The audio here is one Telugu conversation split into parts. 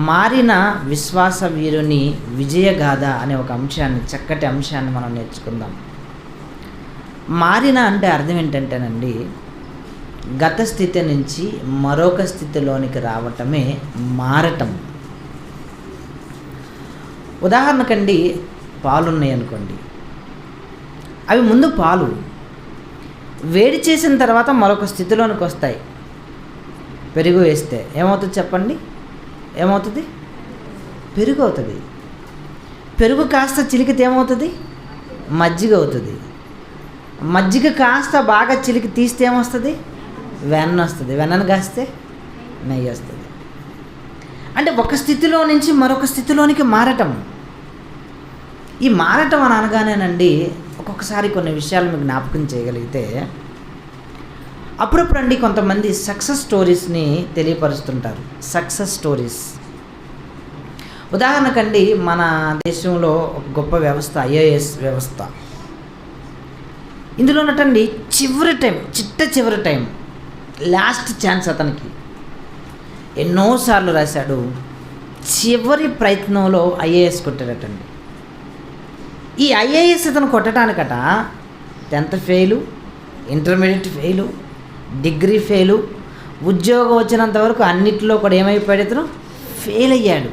మారిన విశ్వాస వీరుని విజయగాథ అనే ఒక అంశాన్ని, చక్కటి అంశాన్ని మనం నేర్చుకుందాం. మారిన అంటే అర్థం ఏంటంటేనండి, గత స్థితి నుంచి మరొక స్థితిలోనికి రావటమే మారటం. ఉదాహరణకండి, పాలు ఉన్నాయి అనుకోండి, అవి ముందు పాలు వేడి చేసిన తర్వాత మరొక స్థితిలోనికి వస్తాయి. పెరుగు వేస్తే ఏమవుతుంది చెప్పండి? ఏమవుతుంది? పెరుగు అవుతుంది. పెరుగు కాస్త చిలికితే ఏమవుతుంది? మజ్జిగ అవుతుంది. మజ్జిగ కాస్త బాగా చిలికి తీస్తే ఏమొస్తుంది? వెన్న వస్తుంది. వెన్నను కాస్తే నెయ్యి వస్తుంది. అంటే ఒక స్థితిలో నుంచి మరొక స్థితిలోనికి మారటం. ఈ మారటం అని అనగానేనండి, ఒక్కొక్కసారి కొన్ని విషయాలు మీకు జ్ఞాపకం చేయగలిగితే, అప్పుడప్పుడు అండి కొంతమంది సక్సెస్ స్టోరీస్ని తెలియపరుస్తుంటారు. సక్సెస్ స్టోరీస్ ఉదాహరణకండి, మన దేశంలో ఒక గొప్ప వ్యవస్థ IAS వ్యవస్థ. ఇందులో ఉన్నట్టండి చివరి టైం లాస్ట్ ఛాన్స్ అతనికి ఎన్నోసార్లు రాశాడు. చివరి ప్రయత్నంలో IAS కొట్టాడటండి. ఈ IAS అతను కొట్టడానికట 10th fail, intermediate fail, degree fail, ఉద్యోగం వచ్చినంత వరకు అన్నిటిలో కూడా ఏమైపోయాడు? అతను ఫెయిల్ అయ్యాడు.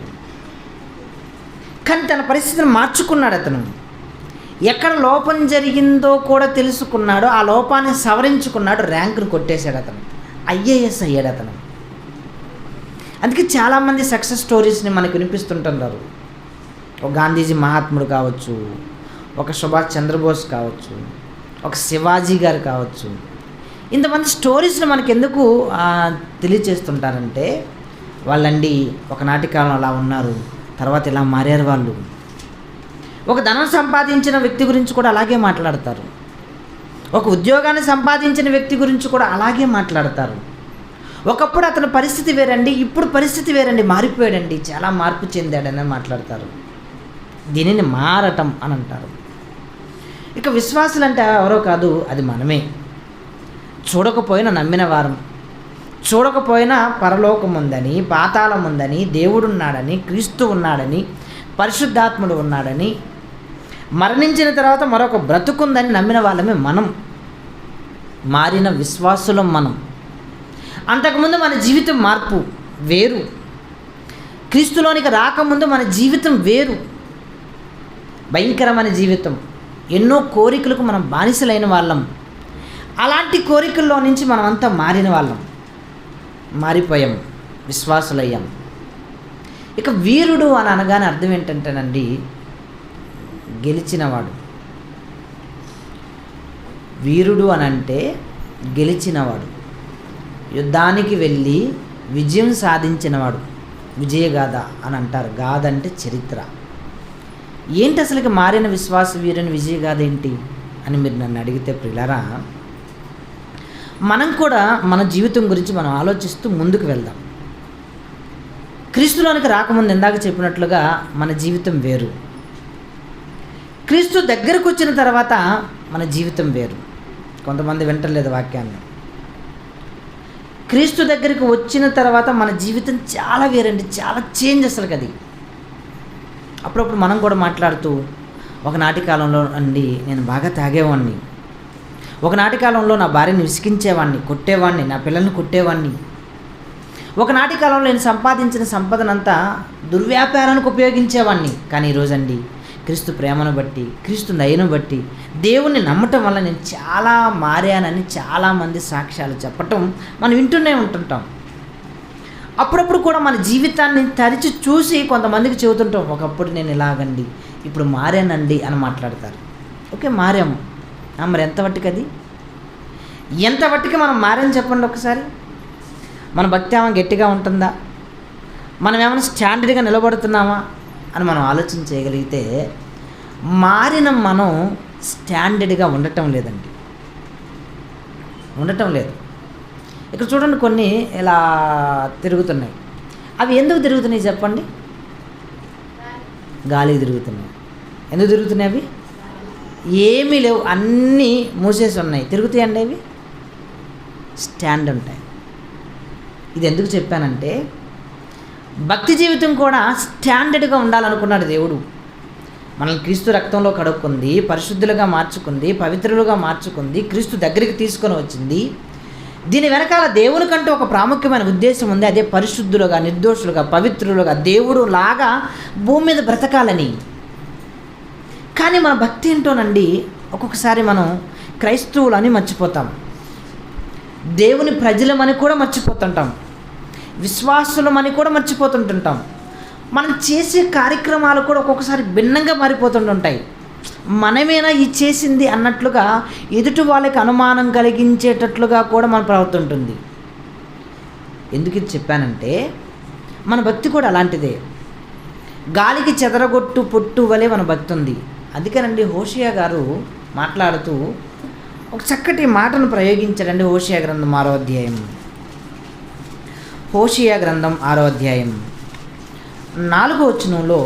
కానీ తన పరిస్థితిని మార్చుకున్నాడు. అతను ఎక్కడ లోపం జరిగిందో కూడా తెలుసుకున్నాడు, ఆ లోపాన్ని సవరించుకున్నాడు, ర్యాంకును కొట్టేశాడు. అతను IAS అయ్యాడు అతను. అందుకే చాలామంది సక్సెస్ స్టోరీస్ని మనకు వినిపిస్తుంటున్నారు. ఒక గాంధీజీ మహాత్ముడు కావచ్చు, ఒక సుభాష్ చంద్రబోస్ కావచ్చు, ఒక శివాజీ గారు కావచ్చు. ఇంతమంది స్టోరీస్ని మనకు ఎందుకు తెలియచేస్తుంటారంటే, వాళ్ళండి ఒకనాటి కాలం అలా ఉన్నారు, తర్వాత ఇలా మారారు వాళ్ళు. ఒక ధనం సంపాదించిన వ్యక్తి గురించి కూడా అలాగే మాట్లాడతారు. ఒక ఉద్యోగాన్ని సంపాదించిన వ్యక్తి గురించి కూడా అలాగే మాట్లాడతారు. ఒకప్పుడు అతని పరిస్థితి వేరండి, ఇప్పుడు పరిస్థితి వేరండి, మారిపోయాడండి, చాలా మార్పు చెందాడని మాట్లాడతారు. దీనిని మారటం అని అంటారు. ఇక విశ్వాసులు అంటే ఎవరో కాదు, అది మనమే. చూడకపోయినా నమ్మిన వారం, చూడకపోయినా పరలోకం ఉందని, పాతాళం ఉందని, దేవుడున్నాడని, క్రీస్తు ఉన్నాడని, పరిశుద్ధాత్ముడు ఉన్నాడని, మరణించిన తర్వాత మరొక బ్రతుకుందని నమ్మిన వాళ్ళమే మనం. మారిన విశ్వాసులం మనం. అంతకుముందు మన జీవితం మార్పు వేరు, క్రీస్తులోనికి రాకముందు మన జీవితం వేరు, భయంకరమైన జీవితం, ఎన్నో కోరికలకు మనం బానిసలైన వాళ్ళం. అలాంటి కోరికల్లో నుంచి మనమంతా మారిన వాళ్ళం, మారిపోయాం, విశ్వాసులయ్యాం. ఇక వీరుడు అని అనగానే అర్థం ఏంటంటేనండి, గెలిచినవాడు. వీరుడు అని అంటే గెలిచినవాడు, యుద్ధానికి వెళ్ళి విజయం సాధించినవాడు. విజయగాథ అని అంటారు. గాథ అంటే చరిత్ర. ఏంటి అసలుకి మారిన విశ్వాస వీరుని విజయగాథ ఏంటి అని మీరు నన్ను అడిగితే ప్రియులారా, మనం కూడా మన జీవితం గురించి మనం ఆలోచిస్తూ ముందుకు వెళ్దాం. క్రీస్తులోనికి రాకముందు ఇందాక చెప్పినట్లుగా మన జీవితం వేరు, క్రీస్తు దగ్గరకు వచ్చిన తర్వాత మన జీవితం వేరు. కొంతమంది వింటలేదు వాక్యాన్ని. క్రీస్తు దగ్గరికి వచ్చిన తర్వాత మన జీవితం చాలా వేరండి, చాలా చేంజ్ అసలు అది. అప్పుడప్పుడు మనం కూడా మాట్లాడుతూ, ఒకనాటి కాలంలో అండి నేను బాగా తాగేవాడిని, ఒకనాటి కాలంలో నా భార్యని విసిగించేవాడిని, కొట్టేవాడిని, నా పిల్లల్ని కొట్టేవాడిని, ఒకనాటి కాలంలో నేను సంపాదించిన సంపదనంతా దుర్వ్యాపారానికి ఉపయోగించేవాడిని. కానీ ఈరోజండి క్రీస్తు ప్రేమను బట్టి, క్రీస్తు దయను బట్టి, దేవుణ్ణి నమ్మటం వల్ల నేను చాలా మారానని చాలామంది సాక్ష్యాలు చెప్పటం మనం వింటూనే ఉంటుంటాం. అప్పుడప్పుడు కూడా మన జీవితాన్ని తరిచి చూసి కొంతమందికి చెబుతుంటాం, ఒకప్పుడు నేను ఇలాగండి, ఇప్పుడు మారానండి అని మాట్లాడతారు. ఓకే, మారాము. మరి ఎంత మట్టుకు అది, ఎంత మట్టుకు మనం మారాని చెప్పండి ఒకసారి. మన భక్తి ఏమైనా గట్టిగా ఉంటుందా, మనం ఏమైనా స్టాండర్డ్గా నిలబడుతున్నామా అని మనం ఆలోచన చేయగలిగితే, మారిన మనం స్టాండర్డ్గా ఉండటం లేదండి, ఉండటం లేదు. ఇక్కడ చూడండి, కొన్ని ఇలా తిరుగుతున్నాయి. అవి ఎందుకు తిరుగుతున్నాయి చెప్పండి? గాలికి తిరుగుతున్నాయి. ఎందుకు తిరుగుతున్నాయి? అవి ఏమీ లేవు, అన్నీ మూసేసి ఉన్నాయి, తిరుగుతాయండి. అవి స్టాండ్ ఉంటాయి. ఇది ఎందుకు చెప్పానంటే, భక్తి జీవితం కూడా స్టాండర్డ్గా ఉండాలనుకున్నాడు దేవుడు. మనల్ని క్రీస్తు రక్తంలో కడుక్కుంది, పరిశుద్ధులుగా మార్చుకుంది, పవిత్రులుగా మార్చుకుంది, క్రీస్తు దగ్గరికి తీసుకొని వచ్చింది. దీని వెనకాల దేవునికంటూ ఒక ప్రాముఖ్యమైన ఉద్దేశం ఉంది. అదే పరిశుద్ధులుగా, నిర్దోషులుగా, పవిత్రులుగా, దేవుడు లాగా భూమి మీద బ్రతకాలని. కానీ మన భక్తి ఏంటోనండి, ఒక్కొక్కసారి మనం క్రైస్తవులని మర్చిపోతాం, దేవుని ప్రజలమని కూడా మర్చిపోతుంటాం, విశ్వాసులమని కూడా మర్చిపోతుంటుంటాం. మనం చేసే కార్యక్రమాలు కూడా ఒక్కొక్కసారి భిన్నంగా మారిపోతుంటుంటాయి. మనమేనా ఇది చేసింది అన్నట్లుగా ఎదుటి వాళ్ళకి అనుమానం కలిగించేటట్లుగా కూడా మన ప్రవర్తన ఉంటుంది. ఎందుకు ఇది చెప్పానంటే, మన భక్తి కూడా అలాంటిదే. గాలికి చెదరగొట్టు పొట్టు వలె మన భక్తి ఉంది. అందుకేనండి హోషేయ గారు మాట్లాడుతూ ఒక చక్కటి మాటను ప్రయోగించాడండి. హోషేయ గ్రంథం 6వ అధ్యాయం. హోషేయ గ్రంథం 6వ అధ్యాయం 4వ వచనంలో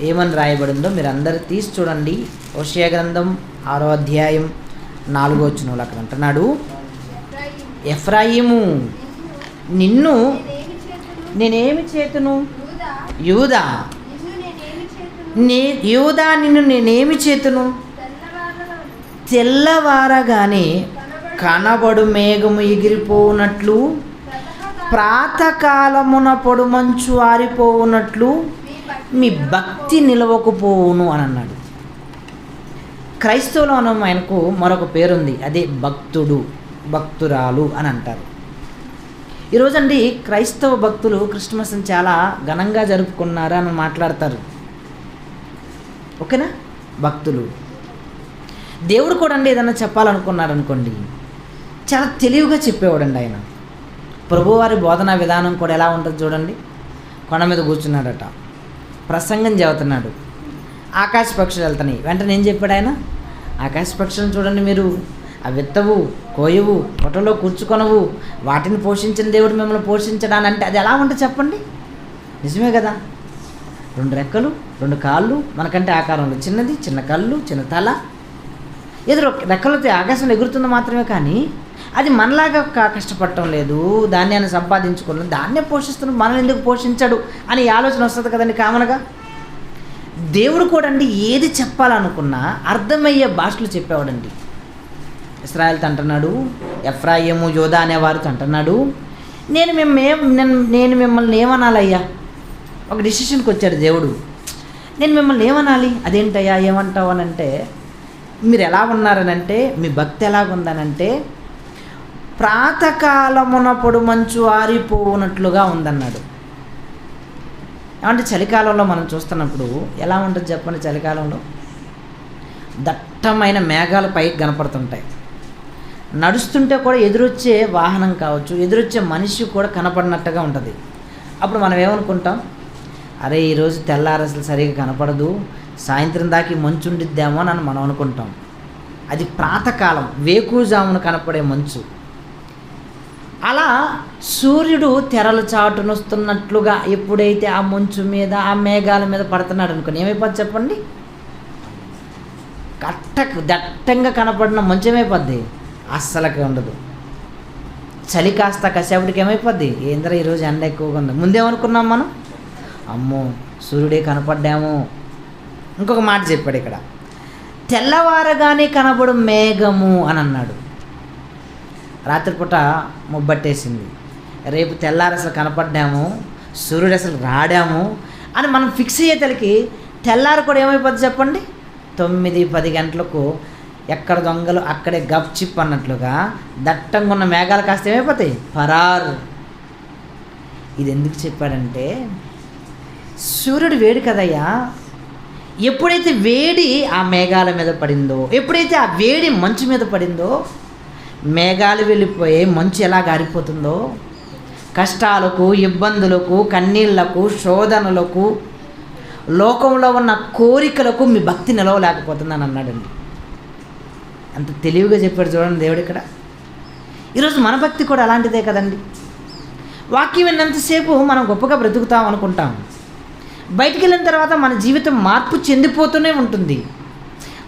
ఏమని రాయబడిందో మీరు అందరూ తీసి చూడండి. హోషేయ గ్రంథం 6వ అధ్యాయం 4వ వచనంలో అక్కడ అంటున్నాడు, ఎఫ్రాయిము నిన్ను నేనేమి చేతును, యూదా నిన్ను నేనేమి చేతును, తెల్లవారగానే కనబడు మేఘము ఎగిరిపోవునట్లు, ప్రాతకాలమున పొడు మంచు ఆరిపోవునట్లు మీ భక్తి నిలవకపోవును అని అన్నాడు. క్రైస్తవులో ఆయనకు మరొక పేరుంది, అదే భక్తుడు, భక్తురాలు అని అంటారు. ఈరోజండి క్రైస్తవ భక్తులు క్రిస్మస్ని చాలా ఘనంగా జరుపుకున్నారు అని మాట్లాడతారు. ఓకేనా? భక్తులు దేవుడు కూడా అండి ఏదన్నా చెప్పాలనుకున్నారనుకోండి చాలా తెలివిగా చెప్పేవాడండి ఆయన. ప్రభువారి బోధనా విధానం కూడా ఎలా ఉంటుంది చూడండి. కొండ మీద కూర్చున్నాడట, ప్రసంగం చెబుతున్నాడు, ఆకాశ పక్షులు వెళ్తున్నాయి. వెంటనే ఏం చెప్పాడు ఆయన? ఆకాశ పక్షులను చూడండి మీరు, అవి విత్తవు, కోయవు, పొట్టలో కూర్చుకొనవు, వాటిని పోషించిన దేవుడు మిమ్మల్ని పోషించడాని అంటే అది ఎలా ఉంటుంది చెప్పండి? నిజమే కదా. 2 రెక్కలు, 2 కాళ్ళు, మనకంటే ఆకారంలో చిన్నది, చిన్న కళ్ళు, చిన్న తల, ఎదురు రెక్కలతో ఆకాశంలో ఎగురుతుంది మాత్రమే. కానీ అది మనలాగా కష్టపడటం లేదు, ధాన్యాన్ని సంపాదించుకున్నది, ధాన్యం పోషిస్తున్నాడు, మనల్ని ఎందుకు పోషించాడు అని ఆలోచన వస్తుంది కదండి కామన్గా. దేవుడు కూడా అండి ఏది చెప్పాలనుకున్నా అర్థమయ్యే భాషలు చెప్పేవాడండి. ఇశ్రాయేల్తో అంటున్నాడు, ఎఫ్రాయిము, యోధా అనేవారితో అంటున్నాడు, నేను మిమ్మల్ని ఏమనాలయ్యా? ఒక డిసిషన్కి వచ్చాడు దేవుడు. నేను మిమ్మల్ని ఏమనాలి? అదేంటయ్యా ఏమంటావు అని అంటే, మీరు ఎలా ఉన్నారనంటే, మీ భక్తి ఎలాగుందనంటే, ప్రాతకాలమున పొడు మంచు ఆరిపోవునట్లుగా ఉందన్నాడు. ఏమంటే చలికాలంలో మనం చూస్తున్నప్పుడు ఎలా ఉంటుంది చెప్పండి? చలికాలంలో దట్టమైన మేఘాలు పైకి కనపడుతుంటాయి. నడుస్తుంటే కూడా ఎదురొచ్చే వాహనం కావచ్చు, ఎదురొచ్చే మనిషి కూడా కనపడినట్టుగా ఉంటుంది. అప్పుడు మనం ఏమనుకుంటాం? అరే ఈరోజు తెల్లారి అసలు సరిగా కనపడదు, సాయంత్రం దాకా మంచు ఉండిద్దేమో అని మనం అనుకుంటాం. అది ప్రాతకాలం, వేకుజామున కనపడే మంచు. అలా సూర్యుడు తెరల చాటును వస్తున్నట్లుగా ఎప్పుడైతే ఆ మంచు మీద, ఆ మేఘాల మీద పడుతున్నాడు అనుకోని ఏమైపోద్ది చెప్పండి? దట్టంగా కనపడిన మంచు ఏమైపోద్ది? అస్సలకి ఉండదు. చలి కాస్త కసేపటికి ఏమైపోద్ది? ఏంద్రా ఈరోజు ఎండ ఎక్కువగా ఉంది. ముందేమనుకున్నాం మనం? అమ్మో సూర్యుడే కనపడ్డాము. ఇంకొక మాట చెప్పాడు ఇక్కడ, తెల్లవారగానే కనబడు మేఘము అని అన్నాడు. రాత్రిపూట ముబ్బట్టేసింది, రేపు తెల్లారి అసలు కనపడ్డాము, సూర్యుడు అసలు రాడాము అని మనం ఫిక్స్ అయ్యేతలకి తెల్లారి కూడా ఏమైపోద్ది చెప్పండి? 9-10 గంటలకు ఎక్కడ దొంగలు అక్కడే గప్ చిప్ అన్నట్లుగా దట్టంగా ఉన్న మేఘాలు కాస్త ఏమైపోతాయి? పరారు. ఇది ఎందుకు చెప్పాడంటే, సూర్యుడు వేడి కదయ్యా, ఎప్పుడైతే వేడి ఆ మేఘాల మీద పడిందో, ఎప్పుడైతే ఆ వేడి మంచు మీద పడిందో, మేఘాలు వెళ్ళిపోయి మంచు ఎలా గారిపోతుందో, కష్టాలకు, ఇబ్బందులకు, కన్నీళ్లకు, శోధనలకు, లోకంలో ఉన్న కోరికలకు మీ భక్తి నిలవలేకపోతుందని అన్నాడండి. అంత తెలివిగా చెప్పాడు చూడండి దేవుడు ఇక్కడ. ఈరోజు మన భక్తి కూడా అలాంటిదే కదండి. వాక్యం విన్నంతసేపు మనం గొప్పగా బ్రతుకుతాం అనుకుంటాం, బయటికి వెళ్ళిన తర్వాత మన జీవితం మార్పు చెందిపోతూనే ఉంటుంది.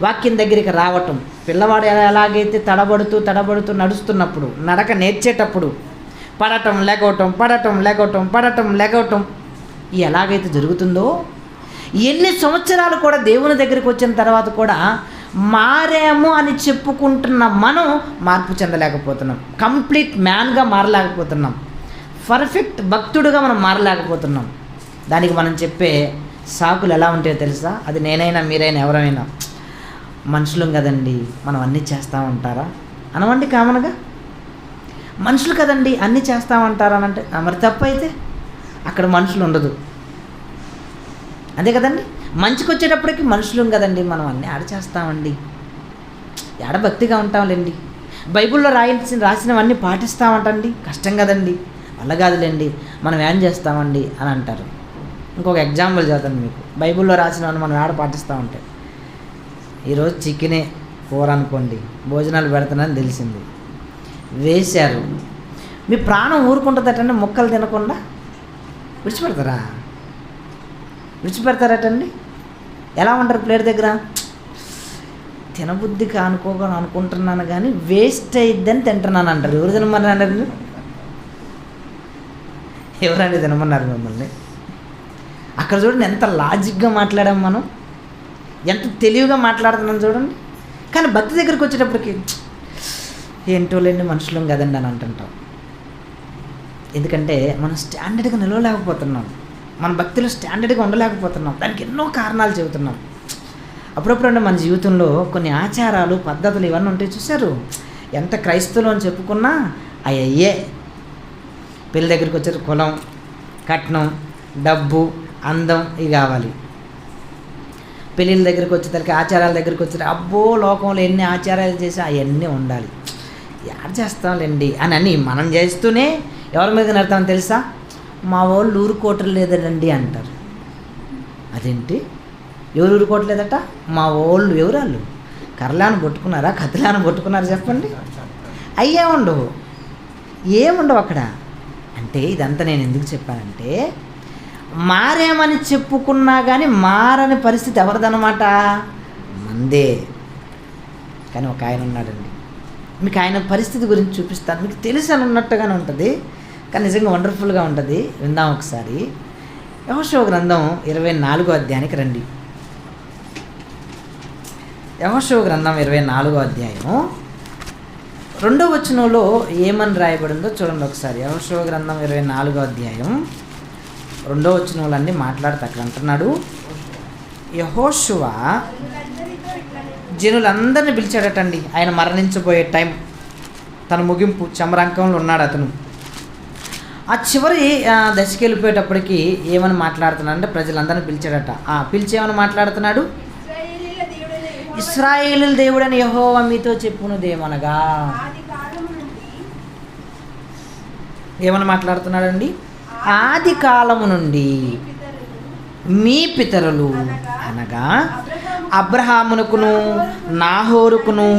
వాక్యం దగ్గరికి రావటం, పిల్లవాడు ఎలాగైతే తడబడుతూ నడుస్తున్నప్పుడు, నడక నేర్చేటప్పుడు పడటం లేకవటం, ఎలాగైతే జరుగుతుందో, ఎన్ని సంవత్సరాలు కూడా దేవుని దగ్గరికి వచ్చిన తర్వాత కూడా మారాము అని చెప్పుకుంటున్న మనం మార్పు చెందలేకపోతున్నాం. కంప్లీట్ మ్యాన్గా మారలేకపోతున్నాం. పర్ఫెక్ట్ భక్తుడుగా మనం మారలేకపోతున్నాం. దానికి మనం చెప్పే సాకులు ఎలా ఉంటాయో తెలుసా? అది నేనైనా మీరైనా ఎవరైనా, మనుషులం కదండి మనం అన్నీ చేస్తామంటారా అనవండి. కామన్గా మనుషులు కదండి అన్నీ చేస్తామంటారా అని అంటే మరి తప్పు అయితే అక్కడ మనుషులు ఉండదు. అంతే కదండి. మంచికి వచ్చేటప్పటికి మనుషులం కదండి మనం అన్నీ ఆడ చేస్తామండి, ఆడ భక్తిగా ఉంటాంలేండి, బైబిల్లో రాసినవన్నీ పాటిస్తామంటండి, కష్టం కదండి, వల్ల కాదులేండి, మనం ఏం చేస్తామండి అని అంటారు. ఇంకొక ఎగ్జాంపుల్ చదువుతాను మీకు. బైబిల్లో రాసినవన్నీ మనం ఆడ పాటిస్తామంటే, ఈరోజు చికెనే కూర అనుకోండి, భోజనాలు పెడుతున్నారని తెలిసింది, వేశారు, మీ ప్రాణం ఊరుకుంటుందటండి, ముక్కలు తినకుండా విడిచిపెడతారటండి. ఎలా ఉంటారు ప్లేట్ దగ్గర? తినబుద్ధి అనుకుంటున్నాను కానీ వేస్ట్ అయిద్దని తింటున్నాను అంటారు. ఎవరు తినమన్నారు? ఎవరండి తినమన్నారు మిమ్మల్ని? అక్కడ చూడండి ఎంత లాజిక్గా మాట్లాడాం మనం, ఎంత తెలివిగా మాట్లాడుతున్నాం చూడండి. కానీ భక్తి దగ్గరికి వచ్చేటప్పటికి ఏంటోలేండి మనుషులం కదండి అని అంటుంటాం. ఎందుకంటే మనం స్టాండర్డ్గా నిలవలేకపోతున్నాం, మన భక్తిలో స్టాండర్డ్గా ఉండలేకపోతున్నాం. దానికి ఎన్నో కారణాలు చెబుతున్నాం. అప్పుడప్పుడు మన జీవితంలో కొన్ని ఆచారాలు పద్ధతులు ఇవన్నీ ఉంటాయి చూశారు. ఎంత క్రైస్తవులు అని చెప్పుకున్నా అయ్యే పెళ్ళి దగ్గరికి వచ్చారు, కులం, కట్నం, డబ్బు, అందం ఇవి కావాలి. పెళ్ళిళ్ళ దగ్గరికి వచ్చేసరికి ఆచారాల దగ్గరికి వచ్చేసరికి అబ్బో లోకంలో ఎన్ని ఆచారాలు చేసి అవన్నీ ఉండాలి, యాడ్ చేస్తాంలేండి అని మనం చేస్తూనే ఎవరి మీద నడతామని తెలుసా? మా వాళ్ళు ఊరుకోవటం లేదండి అంటారు. అదేంటి ఎవరు ఊరుకోవట్లేదట? మా వాళ్ళు ఎవరాళ్ళు కర్రలాను పట్టుకున్నారా, కత్తిలాను పట్టుకున్నారా చెప్పండి? అయ్యే ఉండవు, ఏముండవు అక్కడ. అంటే ఇదంతా నేను ఎందుకు చెప్పానంటే, మారేమని చెప్పుకున్నా కానీ మారని పరిస్థితి ఎవరిదన్నమాట? మందే. కానీ ఒక ఆయన ఉన్నాడండి, మీకు ఆయన పరిస్థితి గురించి చూపిస్తాను. మీకు తెలుసు అని ఉన్నట్టుగానే ఉంటుంది, కానీ నిజంగా వండర్ఫుల్గా ఉంటుంది. విందాం ఒకసారి. యెహోషువ గ్రంథం 24వ అధ్యాయానికి రండి. యెహోషువ గ్రంథం 24వ అధ్యాయం 2వ వచనంలో ఏమని రాయబడిందో చూడండి ఒకసారి. యెహోషువ గ్రంథం 24వ అధ్యాయం 2వ వచనంలో అన్నీ మాట్లాడుతూ అక్కడ అంటున్నాడు, యెహోషువ జనులందరినీ పిలిచాడటండి. ఆయన మరణించబోయే టైం, తన ముగింపు చమరంకంలో ఉన్నాడు అతను. ఆ చివరి దశకి వెళ్ళిపోయేటప్పటికి ఏమని మాట్లాడుతున్నాడు అంటే, ప్రజలందరినీ పిలిచాడట. పిలిచి ఏమని మాట్లాడుతున్నాడు? ఇశ్రాయేలు దేవుడని యెహోవా మీతో చెప్పునుదేమనగా. ఏమని మాట్లాడుతున్నాడండి? ఆది కాలము నుండి మీ పితరులు అనగా అబ్రహామునకును నాహోరుకును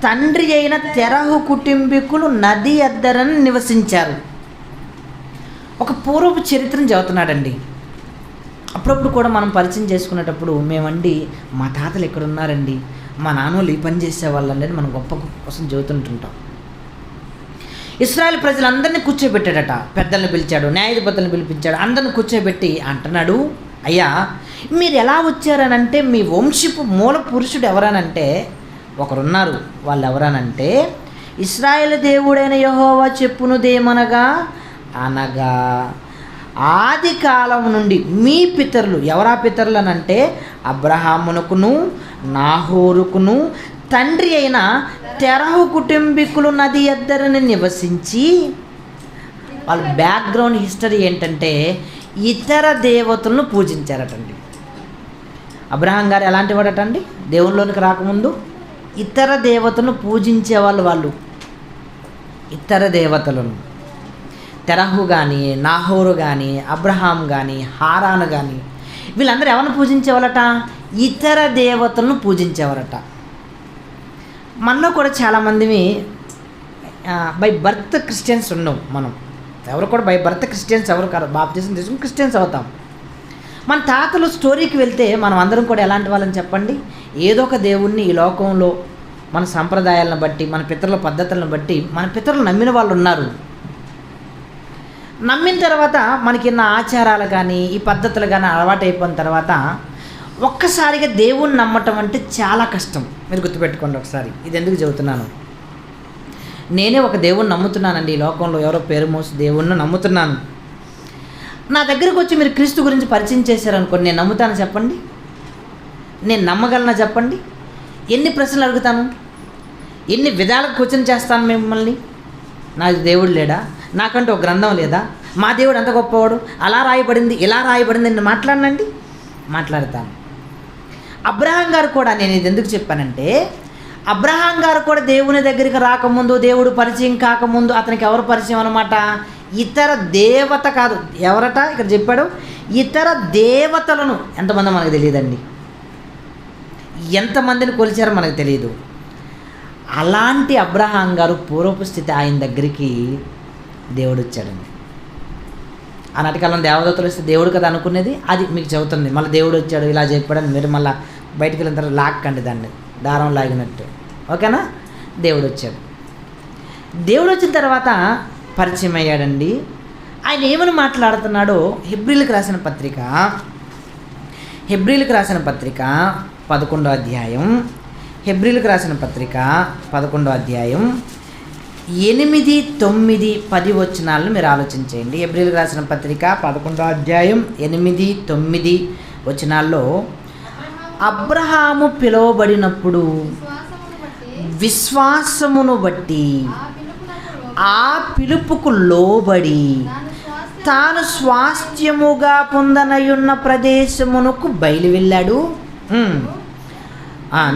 తండ్రి అయిన తెరహు కుటుంబీకులు నది అద్దరని నివసించారు. ఒక పూర్వపు చరిత్రను చదువుతున్నాడండి. అప్పుడప్పుడు కూడా మనం పరిచయం చేసుకునేటప్పుడు మేమండి మా తాతలు ఎక్కడున్నారండి, మా నాన్నోళ్ళు ఈ పని చేసేవాళ్ళండి అని మనం గొప్ప కోసం చదువుతుంటుంటాం. ఇశ్రాయేలు ప్రజలందరినీ కూర్చోబెట్టాడట, పెద్దలను పిలిచాడు, న్యాయాధిపతులను పిలిపించాడు, అందరిని కూర్చోబెట్టి అంటున్నాడు, అయ్యా మీరు ఎలా వచ్చారనంటే మీ వంశపు మూల పురుషుడు ఎవరనంటే ఒకరున్నారు. వాళ్ళు ఎవరనంటే ఇశ్రాయేలు దేవుడైన యెహోవా చెప్పునుదేమనగా అనగా ఆది కాలం నుండి మీ పితరులు. ఎవరా పితరులు అనంటే అబ్రహామునకును నాహోరుకును తండ్రి అయిన తెరహు కుటుంబీకులు నది ఎద్దరని నివసించి. వాళ్ళ బ్యాక్గ్రౌండ్ హిస్టరీ ఏంటంటే ఇతర దేవతలను పూజించారటండి. అబ్రహాం గారు ఎలాంటి వాడటండి? దేవుళ్ళలోనికి రాకముందు ఇతర దేవతలను పూజించేవాళ్ళు. వాళ్ళు ఇతర దేవతలను, తెరహు కానీ నాహోరు కానీ అబ్రహాం కానీ హారాను కానీ వీళ్ళందరూ ఎవరిని పూజించేవాళ్ళట? ఇతర దేవతలను పూజించేవారట. మనలో కూడా చాలామంది బై బర్త్ క్రిస్టియన్స్ ఉన్నాం. మనం ఎవరు కూడా బై బర్త్ క్రిస్టియన్స్ ఎవరు కాదు, బాప్తిజం తీసుకుని క్రిస్టియన్స్ అవుతాం. మన తాతలు స్టోరీకి వెళ్తే మనం అందరం కూడా ఎలాంటి వాళ్ళని చెప్పండి? ఏదో ఒక దేవుణ్ణి ఈ లోకంలో మన సంప్రదాయాలను బట్టి, మన పితరుల పద్ధతులను బట్టి మన పితరులు నమ్మిన వాళ్ళు ఉన్నారు. నమ్మిన తర్వాత మనకిన్న ఆచారాలు కానీ ఈ పద్ధతులు కానీ అలవాటు అయిపోయిన తర్వాత ఒక్కసారిగా దేవుణ్ణి నమ్మటం అంటే చాలా కష్టం. మీరు గుర్తుపెట్టుకోండి ఒకసారి. ఇది ఎందుకు చెబుతున్నాను, నేనే ఒక దేవుణ్ణి నమ్ముతున్నానండి. ఈ లోకంలో ఎవరో పేరు మోసి దేవుణ్ణి నమ్ముతున్నాను. నా దగ్గరకు వచ్చి మీరు క్రీస్తు గురించి పరిచయం చేశారనుకోండి, నేను నమ్ముతాను చెప్పండి? నేను నమ్మగలనా చెప్పండి? ఎన్ని ప్రశ్నలు అడుగుతాను, ఎన్ని విధాలకు క్వశ్చన్ చేస్తాను మిమ్మల్ని. నాకు దేవుడు లేడా, నాకంటూ ఒక గ్రంథం లేదా, మా దేవుడు ఎంత గొప్పవాడు, అలా రాయబడింది ఇలా రాయబడింది నేను మాట్లాడనండి, మాట్లాడతాను. అబ్రహాం గారు కూడా, నేను ఇది ఎందుకు చెప్పానంటే, అబ్రహాం గారు కూడా దేవుని దగ్గరికి రాకముందు, దేవుడు పరిచయం కాకముందు అతనికి ఎవరు పరిచయం అనమాట? ఇతర దేవత కాదు, ఎవరట ఇక్కడ చెప్పాడు, ఇతర దేవతలను. ఎంతమంది మనకు తెలియదండి, ఎంతమందిని కొలిచారో మనకు తెలియదు. అలాంటి అబ్రహాం గారు పూర్వపు స్థితి ఆయన దగ్గరికి దేవుడు వచ్చాడండి. ఆనాటి కాలం దేవదత్తులు వస్తే దేవుడు కదా అనుకునేది, అది మీకు చెబుతుంది. మళ్ళీ దేవుడు వచ్చాడు ఇలా చెప్పాడని మీరు మళ్ళీ బయటికి వెళ్ళిన తర్వాత లాక్కండి దాన్ని, దారం లాగినట్టు. ఓకేనా? దేవుడు వచ్చాడు. దేవుడు వచ్చిన తర్వాత పరిచయం అయ్యాడండి. ఆయన ఏమని మాట్లాడుతున్నాడో హెబ్రీలకు రాసిన పత్రిక 11వ అధ్యాయం, హెబ్రీలకు రాసిన పత్రిక 11వ అధ్యాయం 8, 9, 10 వచనాలను మీరు ఆలోచించేయండి. హెబ్రీలకు రాసిన పత్రిక 11వ అధ్యాయం 8, 9 వచనాల్లో, అబ్రహాము పిలువబడినప్పుడు విశ్వాసమును బట్టి ఆ పిలుపుకు లోబడి తాను స్వాస్థ్యముగా పొందనయున్న ప్రదేశమునకు బయలు వెళ్ళాడు.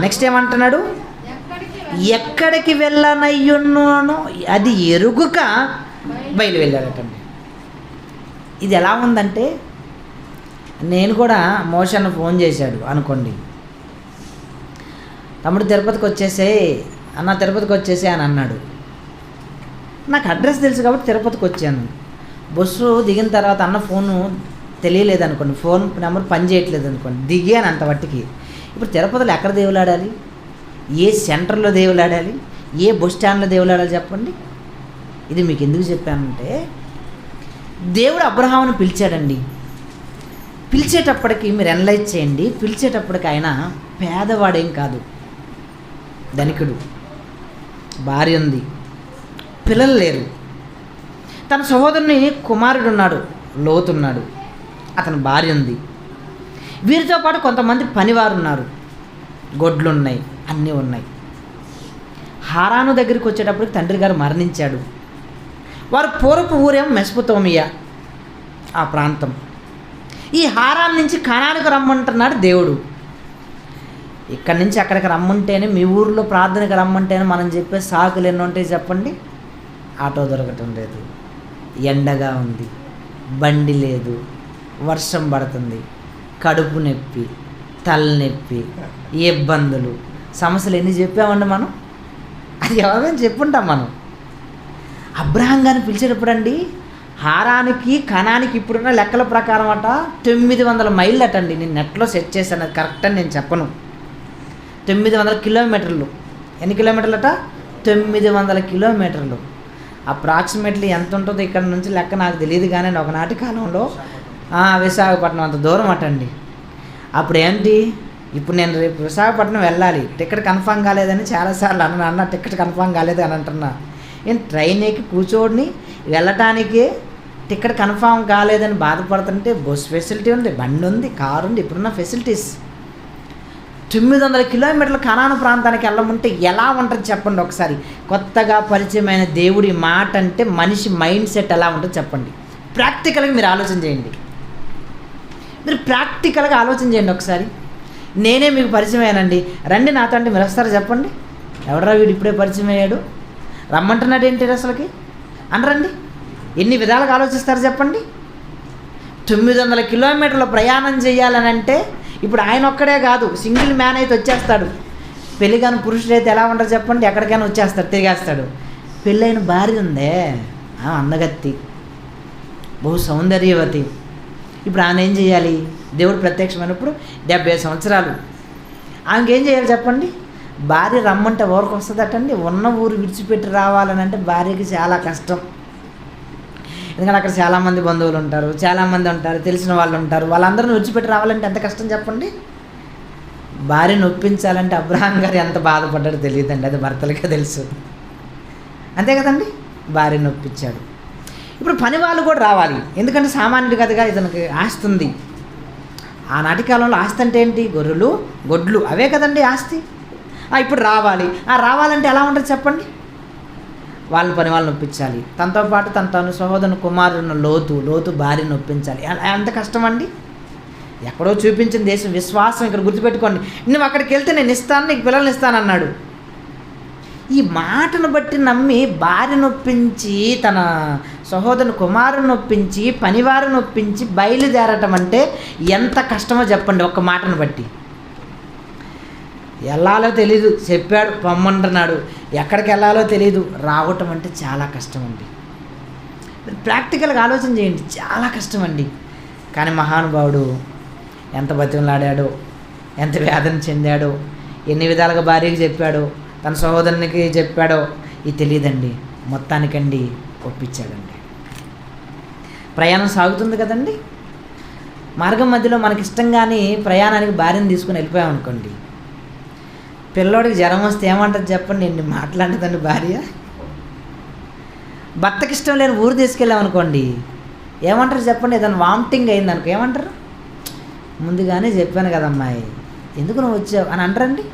నెక్స్ట్ ఏమంటున్నాడు? ఎక్కడికి వెళ్ళనయ్యున్నాను అది ఎరుగుక బయలు వెళ్ళాడటండి. ఇది ఎలా ఉందంటే, నేను కూడా మోషన్ ఫోన్ చేశాడు అనుకోండి, తమ్ముడు తిరుపతికి వచ్చేసే అన్న, తిరుపతికి వచ్చేసే అని అన్నాడు. నాకు అడ్రస్ తెలుసు కాబట్టి తిరుపతికి వచ్చాను. బస్సు దిగిన తర్వాత అన్న ఫోను తెలియలేదు అనుకోండి, ఫోన్ నెంబర్ పని చేయట్లేదు అనుకోండి, దిగాను అంత మట్టికి. ఇప్పుడు తిరుపతిలో ఎక్కడ దేవులాడాలి, ఏ సెంటర్లో దేవులాడాలి, ఏ బస్ స్టాండ్లో దేవులాడాలి చెప్పండి? ఇది మీకు ఎందుకు చెప్పానంటే, దేవుడు అబ్రహామును పిలిచాడండి. పిలిచేటప్పటికి మీరు అనలైజ్ చేయండి, పిలిచేటప్పటికి ఆయన పేదవాడేం కాదు, ధనికుడు, భార్య ఉంది, పిల్లలు లేరు. తన సహోదరుని కుమారుడు ఉన్నాడు, లోతున్నాడు, అతని భార్య ఉంది. వీరితో పాటు కొంతమంది పనివారు ఉన్నారు, గొడ్లు ఉన్నాయి, అన్నీ ఉన్నాయి. హారాను దగ్గరికి వచ్చేటప్పటికి తండ్రి గారు మరణించాడు. వారు పూర్వపు ఊరేమో మెస్పొతోమియా ఆ ప్రాంతం. ఈ హారాన్ నుంచి కనానుకు రమ్మంటున్నాడు దేవుడు. ఇక్కడి నుంచి అక్కడికి రమ్మంటేనే, మీ ఊరిలో ప్రార్థనకు రమ్మంటేనే మనం చెప్పే సాకులు ఎన్ని ఉంటాయి చెప్పండి? ఆటో దొరకటం లేదు, ఎండగా ఉంది, బండి లేదు, వర్షం పడుతుంది, కడుపు నొప్పి, తలనొప్పి, ఇబ్బందులు, సమస్యలు ఎన్ని చెప్పామండి మనం? అది ఎవరైనా చెప్పుంటాం మనం. అబ్రహాం గారిని పిలిచేటప్పుడు అండి, హారానికి కనానికి ఇప్పుడున్న లెక్కల ప్రకారం అట 900 మైళ్ళు అటండి. నేను నెట్లో సెట్ చేశాను, అది కరెక్ట్ అని నేను చెప్పను. 900 కిలోమీటర్లు. ఎన్ని కిలోమీటర్లు అట? 900 కిలోమీటర్లు. అప్రాక్సిమేట్లీ ఎంత ఉంటుందో ఇక్కడ నుంచి లెక్క నాకు తెలియదు, కానీ ఒకనాటి కాలంలో విశాఖపట్నం అంత దూరం అటండి. అప్పుడు ఏంటి, ఇప్పుడు నేను రేపు విశాఖపట్నం వెళ్ళాలి, టికెట్ కన్ఫామ్ కాలేదని చాలాసార్లు అన్న టికెట్ కన్ఫామ్ కాలేదు అని అంటున్నా. నేను ట్రైన్ ఎక్కి కూర్చోడిని వెళ్ళటానికి టికెట్ కన్ఫామ్ కాలేదని బాధపడుతుంటే, బస్ ఫెసిలిటీ ఉంది, బండి ఉంది, కారు ఉంది, ఇప్పుడున్న ఫెసిలిటీస్. 900 కిలోమీటర్ల కనాను ప్రాంతానికి వెళ్ళమంటే ఎలా ఉంటుంది చెప్పండి ఒకసారి? కొత్తగా పరిచయమైన దేవుడి మాట అంటే మనిషి మైండ్ సెట్ ఎలా ఉంటుంది చెప్పండి? ప్రాక్టికల్గా మీరు ఆలోచన చేయండి. మీరు ప్రాక్టికల్గా ఆలోచన చేయండి ఒకసారి. నేనే మీకు పరిచయం అయ్యానండి, రండి నాతో అంటే మీరు వస్తారా చెప్పండి? ఎవడరా వీడు ఇప్పుడే పరిచయం అయ్యాడు, రమ్మంటున్నాడు ఏంటి అసలుకి అనరండి? ఎన్ని విధాలుగా ఆలోచిస్తారు చెప్పండి? 900 కిలోమీటర్ల ప్రయాణం చేయాలని అంటే, ఇప్పుడు ఆయన ఒక్కడే కాదు, సింగిల్ మ్యాన్ అయితే వచ్చేస్తాడు. పెళ్ళిగాని పురుషుడైతే ఎలా ఉంటారు చెప్పండి? ఎక్కడికైనా వచ్చేస్తాడు, తిరిగేస్తాడు. పెళ్ళైన భార్య ఉందే, అందగత్తి, బహు సౌందర్యవతి. ఇప్పుడు ఆమె ఏం చేయాలి? దేవుడు ప్రత్యక్షమైనప్పుడు 70 సంవత్సరాలు ఆమెకి ఏం చేయాలి చెప్పండి? భార్య రమ్మంటే ఊరికి వస్తుందటండి. ఉన్న ఊరు విడిచిపెట్టి రావాలని అంటే భార్యకి చాలా కష్టం. ఎందుకంటే అక్కడ చాలామంది బంధువులు ఉంటారు, చాలామంది ఉంటారు, తెలిసిన వాళ్ళు ఉంటారు. వాళ్ళందరిని విడిచిపెట్టి రావాలంటే ఎంత కష్టం చెప్పండి. భార్యను ఒప్పించాలంటే అబ్రహాం గారు ఎంత బాధపడ్డాడో తెలియదండి, అది భర్తలకే తెలుసు. అంతే కదండి, భార్యను ఒప్పించాడు. ఇప్పుడు పని వాళ్ళు కూడా రావాలి, ఎందుకంటే సామాన్యుడి కథగా ఇతనికి ఆస్తి ఉంది. ఆనాటి కాలంలో ఆస్తి అంటే ఏంటి? గొర్రెలు, గొడ్లు, అవే కదండి ఆస్తి. ఇప్పుడు రావాలి. రావాలంటే ఎలా ఉంటుంది చెప్పండి? వాళ్ళ పని వాళ్ళని ఒప్పించాలి. తనతో పాటు తన సహోదరుని కుమారుని లోతు భార్యను ఒప్పించాలి. ఎంత కష్టం అండి. ఎక్కడో చూపించిన దేశం విశ్వాసం. ఇక్కడ గుర్తుపెట్టుకోండి, నువ్వు అక్కడికి వెళ్తే నేను ఇస్తాను, నీకు పిల్లల్ని ఇస్తానన్నాడు. ఈ మాటను బట్టి నమ్మి భార్యను ఒప్పించి, తన సహోదరుని కుమారుని ఒప్పించి, పనివారిని ఒప్పించి బయలుదేరటం అంటే ఎంత కష్టమో చెప్పండి. ఒక్క మాటను బట్టి వెళ్ళాలో తెలీదు, చెప్పాడు పొమ్మంటున్నాడు, ఎక్కడికి వెళ్ళాలో తెలీదు, రావటం అంటే చాలా కష్టం అండి. ప్రాక్టికల్గా ఆలోచన చేయండి, చాలా కష్టం అండి. కానీ మహానుభావుడు ఎంత బతిమలాడాడో, ఎంత వేదన చెందాడో, ఎన్ని విధాలుగా భార్యకి చెప్పాడో, తన సహోదరునికి చెప్పాడో ఇది తెలియదండి. మొత్తానికండి ఒప్పించాడండి. ప్రయాణం సాగుతుంది కదండి. మార్గం మధ్యలో మనకి ఇష్టంగాని ప్రయాణానికి భార్యను తీసుకుని వెళ్ళిపోయామనుకోండి, పిల్లోడికి జ్వరం వస్తే ఏమంటుంది చెప్పండి? నేను మాట్లాడేదండి భార్య. భర్తకి ఇష్టం లేని ఊరు తీసుకెళ్ళామనుకోండి, ఏమంటారు చెప్పండి? ఏదైనా వామిటింగ్ అయింది అనుకో, ఏమంటారు? ముందుగానే చెప్పాను కదమ్మాయి, ఎందుకు నువ్వు వచ్చావు అని అంటారండి.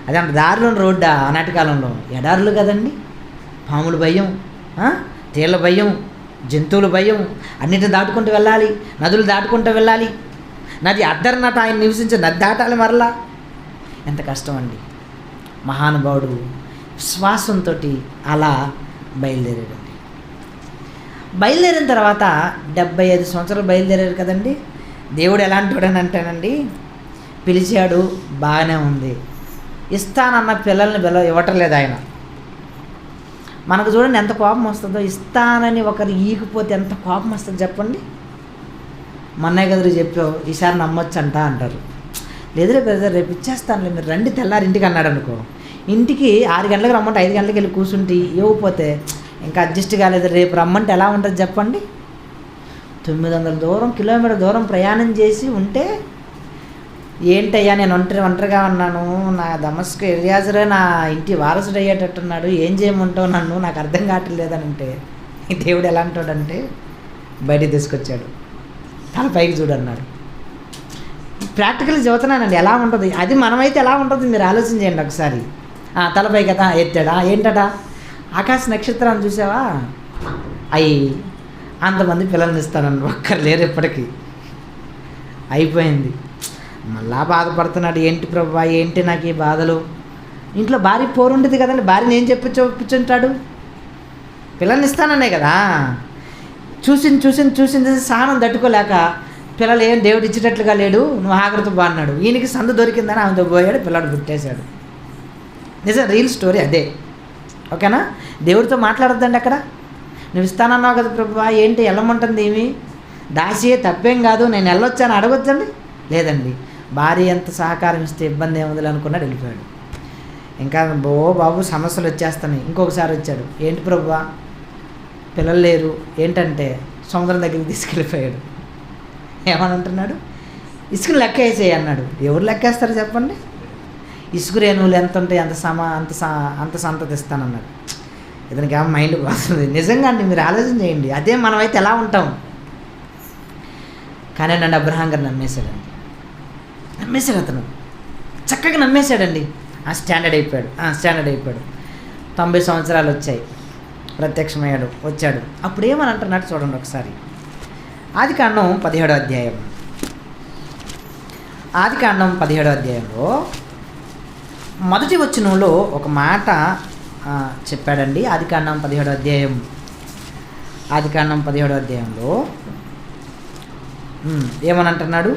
అదే అంటే దారిలోని రోడ్డా? ఆనాటి కాలంలో ఎడారులు కదండి, పాముల భయం, తేళ్ల భయం, జంతువుల భయం, అన్నిటిని దాటుకుంటూ వెళ్ళాలి, నదులు దాటుకుంటూ వెళ్ళాలి. నది అద్దరినట ఆయన నివసించే నది దాటాలి మరలా. ఎంత కష్టం అండి. మహానుభావుడు విశ్వాసంతో అలా బయలుదేరాడండి. బయలుదేరిన తర్వాత 75 సంవత్సరాలు బయలుదేరారు కదండి. దేవుడు ఎలాంటి వాడని అంటానండి, పిలిచాడు, బాగానే ఉంది, ఇస్తానన్న పిల్లల్ని ఇవ్వటం లేదు ఆయన. మనకు చూడండి ఎంత కోపం వస్తుందో. ఇస్తానని ఒకరు ఈగిపోతే ఎంత కోపం వస్తుంది చెప్పండి. మొన్నే కదరు చెప్పావు, ఈసారి నమ్మొచ్చంట అంటారు. లేదులే బ్రదర్, రేపు ఇచ్చేస్తానులే, మీరు రండి తెల్లారి ఇంటికి అన్నాడు అనుకో. ఇంటికి 6 గంటలకు రమ్మంటే 5 గంటలకు వెళ్ళి కూర్చుంటే ఇవ్వకపోతే ఇంకా అడ్జస్ట్ కాలేదు, రేపు రమ్మంటే ఎలా ఉంటుంది చెప్పండి. 900 కిలోమీటర్ దూరం ప్రయాణం చేసి ఉంటే, ఏంటయ్యా నేను ఒంటరిగా ఉన్నాను, నా దమస్కు ఎలియాజరే నా ఇంటి వారసుడు అయ్యేటట్టున్నాడు, ఏం చేయమంటావు నన్ను, నాకు అర్థం కావట్లేదని అంటే, దేవుడు ఎలా అంటాడంటే బయటికి తీసుకొచ్చాడు, తల పైకి చూడన్నాడు. ప్రాక్టికల్ చదువుతున్నానండి, ఎలా ఉంటుంది అది. మనమైతే ఎలా ఉంటుంది మీరు ఆలోచన చేయండి ఒకసారి. తలపై కదా ఎత్తాడా, ఏంటట? ఆకాశ నక్షత్రాన్ని చూసావా, అయ్యి అంతమంది పిల్లల్ని ఇస్తానని ఒక్కరు లేరు ఇప్పటికీ. అయిపోయింది. మళ్ళా బాధపడుతున్నాడు, ఏంటి ప్రభా, ఏంటి నాకు ఈ బాధలు. ఇంట్లో భార్య పోరుంటుంది కదండి, భార్యని ఏం చెప్పించుంటాడు? పిల్లల్ని ఇస్తాననే కదా. చూసింది సానం తట్టుకోలేక, పిల్లలు ఏం దేవుడు ఇచ్చేటట్లుగా లేడు, నువ్వు ఆగ్రత బాగున్నాడు. ఈయనకి సందు దొరికిందని ఆమెతో పోయాడు, పిల్లాడు పుట్టేశాడు. నిజం, రియల్ స్టోరీ అదే. ఓకేనా? దేవుడితో మాట్లాడొద్దండి అక్కడ. నువ్వు ఇస్తానన్నావు కదా ప్రభువా, ఏంటి వెళ్ళమంటుంది ఏమి, దాసియే తప్పేం కాదు, నేను వెళ్ళొచ్చాను అడగొచ్చండి. లేదండి, భార్య ఎంత సహకారం ఇస్తే ఇబ్బంది ఏముంది అనుకున్నాడు, వెళ్ళిపోయాడు. ఇంకా బాబు సమస్యలు వచ్చేస్తాయి. ఇంకొకసారి వచ్చాడు, ఏంటి ప్రభువా పిల్లలు లేరు, ఏంటంటే సముద్రం దగ్గరికి తీసుకెళ్ళిపోయాడు. ఏమని అంటున్నాడు? ఇసుకను లెక్క వేసేయి అన్నాడు. ఎవరు లెక్కేస్తారు చెప్పండి? ఇసుక రేణువులు ఎంత ఉంటాయి అంత సంతతి ఇస్తానన్నాడు. ఇతనికి ఏమో మైండ్ వస్తుంది. నిజంగా అండి, మీరు ఆలోచన చేయండి, అదే మనమైతే ఎలా ఉంటాం. కానీ నన్ను అబ్రహాం గారు నమ్మేశాడు అతను, చక్కగా నమ్మేశాడండి. స్టాండర్డ్ అయిపోయాడు. 90 సంవత్సరాలు వచ్చాయి, ప్రత్యక్షమయ్యాడు, వచ్చాడు. అప్పుడు ఏమని అంటున్నాడు చూడండి ఒకసారి. ఆదికాండం 17వ అధ్యాయం. ఆదికాండం 17వ అధ్యాయంలో మొదటి వచనంలో ఒక మాట చెప్పాడండి. ఆదికాండం 17వ అధ్యాయంలో ఏమని అంటున్నాడు?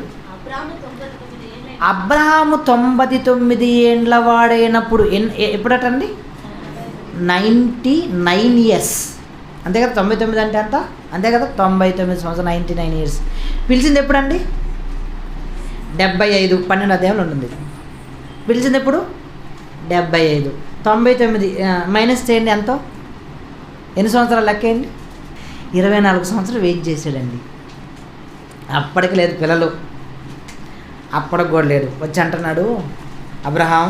అబ్రహాము 99 ఏండ్ల వాడైనప్పుడు, ఎప్పుడటండి? 99 years. అంతే కదా, 99 అంటే అంత, అంతే కదా, 99 సంవత్సరం, 99 years. పిలిచింది ఎప్పుడండి? 75, 12వ అధ్యాయంలో ఉంటుంది. పిలిచింది ఎప్పుడు? 75. 99 మైనస్ చేయండి, ఎంతో? ఎన్ని సంవత్సరాలు లెక్కేయండి? 24 సంవత్సరాలు వెయిట్ చేశాడండి. అప్పటికి లేదు పిల్లలు, అప్పటికి కూడా లేడు. వచ్చి అంటున్నాడు, అబ్రహాం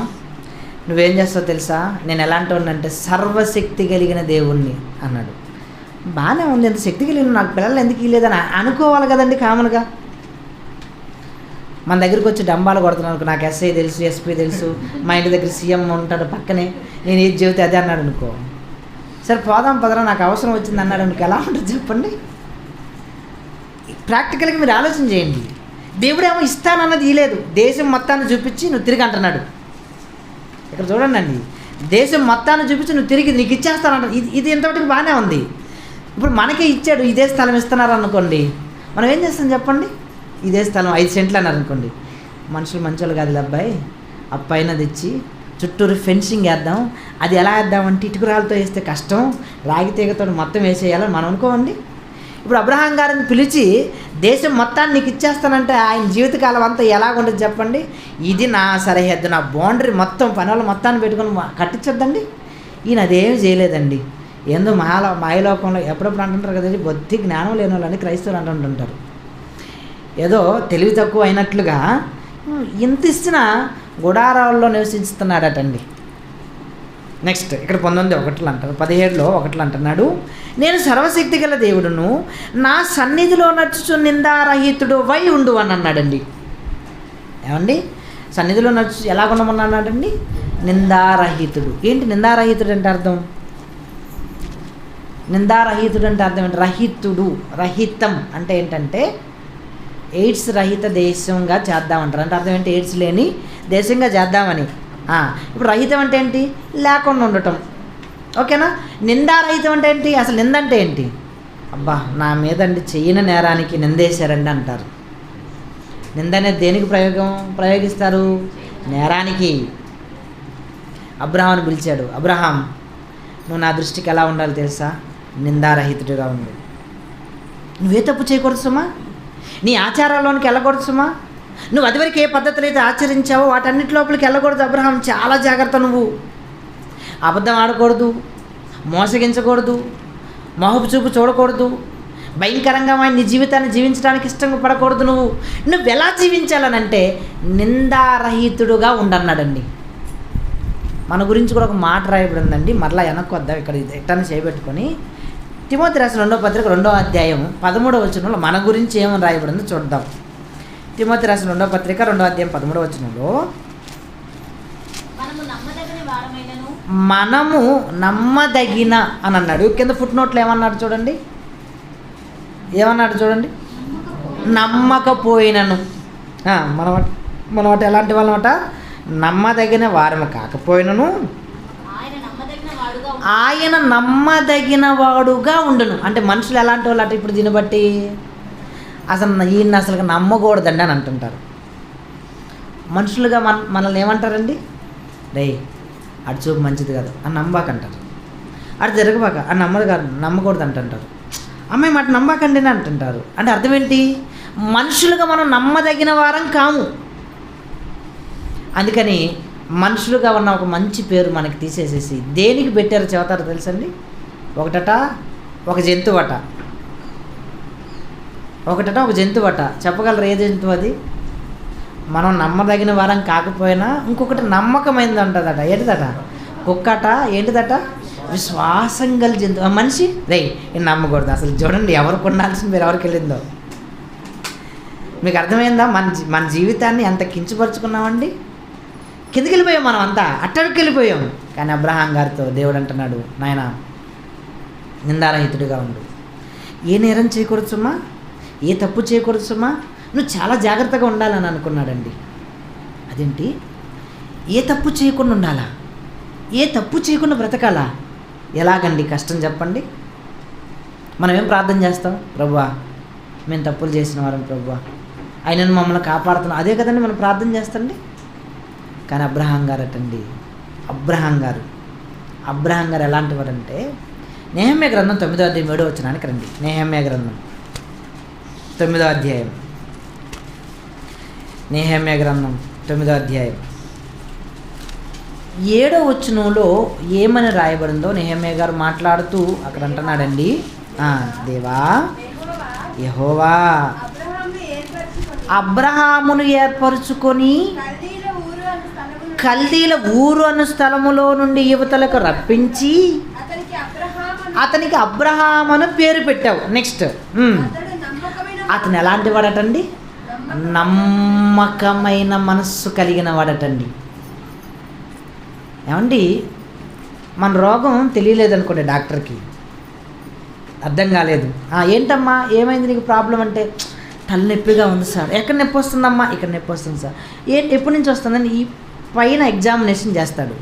నువ్వేం చేస్తావు తెలుసా, నేను ఎలాంటి వాడినంటే సర్వశక్తి కలిగిన దేవుణ్ణి అన్నాడు. బాగానే ఉంది, ఎంత శక్తి కలిగిన నాకు పిల్లలు ఎందుకు ఇవ్వలేదని అనుకోవాలి కదండి కామన్గా. మన దగ్గరికి వచ్చి డంబాలు కొడుతున్నాను, నాకు ఎస్ఐ తెలుసు, ఎస్పీ తెలుసు, మా ఇంటి దగ్గర సీఎం ఉంటాడు పక్కనే, నేను ఏది చెబితే అదే అన్నాడు అనుకో, సరే పోదాం పదరా నాకు అవసరం వచ్చింది అన్నాడు అనుకో, ఎలా ఉంటుంది చెప్పండి. ప్రాక్టికల్గా మీరు ఆలోచన చేయండి. దేవుడేమో ఇస్తానన్నది ఇలేదు, దేశం మొత్తాన్ని చూపించి నువ్వు తిరిగి అంటున్నాడు. ఇక్కడ చూడండి అండి, దేశం మొత్తాన్ని చూపించి నువ్వు తిరిగి నీకు ఇచ్చేస్తానంట. ఇది ఎంతవరకు బాగానే ఉంది. ఇప్పుడు మనకే ఇచ్చాడు, ఇదే స్థలం ఇస్తున్నారు అనుకోండి, మనం ఏం చేస్తాం చెప్పండి. ఇదే స్థలం 5 సెంట్లు అన్నారు అనుకోండి, మనుషులు మంచోళ్ళు కాదు అబ్బాయి, ఆ పైన తెచ్చి చుట్టూరు ఫెన్సింగ్ వేద్దాం, అది ఎలా వేద్దామంటే ఇటుకురాలతో వేస్తే కష్టం, రాగి తీగతో మొత్తం వేసేయాలని మనం అనుకోమండి. ఇప్పుడు అబ్రహాం గారిని పిలిచి దేశం మొత్తాన్ని నీకు ఇచ్చేస్తానంటే ఆయన జీవితకాలం అంతా ఎలాగుండదు చెప్పండి. ఇది నా సరిహద్దు, నా బౌండరీ మొత్తం పని వాళ్ళ మొత్తాన్ని పెట్టుకొని కట్టించొద్దండి. ఈయన అదేమి చేయలేదండి. ఏందో మాయలోకంలో ఎప్పుడప్పుడు అంటుంటారు కదండి, బొత్తి జ్ఞానం లేని వాళ్ళని క్రైస్తవులు అంటుంటారు. ఏదో తెలివి తక్కువ అయినట్లుగా ఇంత ఇచ్చినా గుడారాల్లో నివసిస్తున్నాడటండి. నెక్స్ట్ ఇక్కడ 19:1 అంటారు, 17లో 1 అంటున్నాడు, నేను సర్వశక్తి గల దేవుడును, నా సన్నిధిలో నడుచు నిందారహితుడు వై ఉండు అని అన్నాడండి. ఏమండి, సన్నిధిలో నడుచు ఎలా ఉండమన్నాడండి, నిందారహితుడు. ఏంటి నిందారహితుడు అంటే అర్థం? నిందారహితుడు అంటే అర్థం ఏంటి? రహితుడు, రహితం అంటే ఏంటంటే ఎయిడ్స్ రహిత దేశంగా చేద్దామంటారు. అంటే అర్థం ఏంటి? ఎయిడ్స్ లేని దేశంగా చేద్దామని. ఇప్పుడు రహితం అంటే ఏంటి? లేకుండా ఉండటం. ఓకేనా? నిందారహితం అంటే ఏంటి? అసలు నింద అంటే ఏంటి? అబ్బా నా మీదండి చెయ్యని నేరానికి నిందేశారండి అంటారు. నింద అనేది దేనికి ప్రయోగిస్తారు? నేరానికి. అబ్రహాంని పిలిచాడు, అబ్రహాం నువ్వు నా దృష్టికి ఎలా ఉండాలి తెలుసా? నిందారహితుడిగా ఉండు. నువ్వే తప్పు చేయకూడదు సుమా, నీ ఆచారాల్లోనికి వెళ్ళకూడదు సుమా, నువ్వు అదివరకు ఏ పద్ధతులు అయితే ఆచరించావో వాటన్నిటి లోపలికి వెళ్ళకూడదు అబ్రహాం. చాలా జాగ్రత్త. నువ్వు అబద్ధం ఆడకూడదు, మోసగించకూడదు, మోహపు చూపు చూడకూడదు, భయంకరంగా నీ జీవితాన్ని జీవించడానికి ఇష్టంగా పడకూడదు. నువ్వు ఎలా జీవించాలనంటే నిందారహితుడుగా ఉండన్నాడండి. మన గురించి కూడా ఒక మాట రాయబడిందండి. మరలా వెనక్కి వద్దాం, ఇక్కడ ఎట్టని చేయబెట్టుకొని తిమోతి రాసిన 2వ పత్రిక 2వ అధ్యాయం 13వ వచనంలో మన గురించి ఏమని రాయబడిందో చూద్దాం. తిమోతి రాసిన 2వ పత్రిక 2వ అధ్యాయం 13వ వచనంలో మనము నమ్మదగిన అని అన్నాడు. కింద ఫుట్ నోట్లో ఏమన్నాడు చూడండి, ఏమన్నాడు చూడండి, నమ్మకపోయినను. మనమాట ఎలాంటి వాళ్ళమాట? నమ్మదగిన వారము కాకపోయినను ఆయన నమ్మదగిన వాడుగా ఉండును. అంటే మనుషులు ఎలాంటి వాళ్ళు అట ఇప్పుడు దీన్ని బట్టి అసలు ఈయన అసలు నమ్మకూడదండి అని అంటుంటారు. మనుషులుగా మనల్ని ఏమంటారండి? రే అటు చూపు మంచిది కాదు అని నమ్మకంటారు, అటు తిరగబాక అని నమ్మకూడదు అంటుంటారు. అమ్మాయి మాట నమ్మకండి అని అంటుంటారు. అంటే అర్థం ఏంటి? మనుషులుగా మనం నమ్మదగిన వారం కాము. అందుకని మనుషులుగా ఉన్న ఒక మంచి పేరు మనకి తీసేసేసి దేనికి పెట్టారో చెబుతారో తెలుసండి? ఒకటట ఒక జంతువట, ఒక జంతువట. చెప్పగలరు ఏ జంతువు అది? మనం నమ్మదగిన వారం కాకపోయినా ఇంకొకటి నమ్మకమైంది అంటదట. ఏంటిదట? కుక్కట. ఏంటిదట? విశ్వాసం గల జంతువు. మనిషి రే ఇది నమ్మకూడదు. అసలు చూడండి ఎవరికి ఉండాల్సింది మీరు ఎవరికి వెళ్ళిందో. మీకు అర్థమైందా? మన జీవితాన్ని ఎంత కించపరుచుకున్నామండి. కిందకి వెళ్ళిపోయాం, మనం అంతా అట్టడికి వెళ్ళిపోయాం. కానీ అబ్రహాం గారితో దేవుడు అంటున్నాడు, నాయన నిందారహితుడిగా ఉండు, ఏ నేరం చేయకూడదు సుమా, ఏ తప్పు చేయకూడదు సుమా, నువ్వు చాలా జాగ్రత్తగా ఉండాలని అనుకున్నాడండి. అదేంటి? ఏ తప్పు చేయకుండా ఉండాలా? ఏ తప్పు చేయకుండా బ్రతకాలా? ఎలాగండి? కష్టం చెప్పండి. మనం ఏం ప్రార్థన చేస్తాం? ప్రభువా మేము తప్పులు చేసిన వారం ప్రభువా, ఆయనను మమ్మల్ని కాపాడుతున్నాం, అదే కదండి మనం ప్రార్థన చేస్తండి. కానీ అబ్రహాం గారు అటండి, అబ్రహాం గారు ఎలాంటి వారంటే నెహెమ్యా గ్రంథం 9వ అధ్యాయం 7వ వచనానికి రండి. నెహెమ్యా గ్రంథం 9వ అధ్యాయం, నెహెమ్యా గ్రంథం 9వ అధ్యాయం 7వ వచనంలో ఏమని రాయబడిందో నెహెమ్యా గారు మాట్లాడుతూ అక్కడ అంటున్నాడండి, దేవా యెహోవా అబ్రహామును ఏర్పరచుకొని కల్దీల ఊరు అను స్థలములో నుండి యువతలకు రప్పించి అతనికి అబ్రహాం అని పేరు పెట్టావు. నెక్స్ట్ అతను ఎలాంటి వాడటండి? నమ్మకమైన మనస్సు కలిగిన వాడటండి. ఏమండి, మన రోగం తెలియలేదనుకోండి, డాక్టర్కి అర్థం కాలేదు. ఏంటమ్మా ఏమైంది నీకు ప్రాబ్లం అంటే, తలనొప్పిగా ఉంది సార్. ఎక్కడ నొప్పి వస్తుందమ్మా? ఇక్కడ నొప్పి వస్తుంది సార్. ఎప్పటి నుంచి వస్తుందని ఈ పైన ఎగ్జామినేషన్ చేస్తాడు.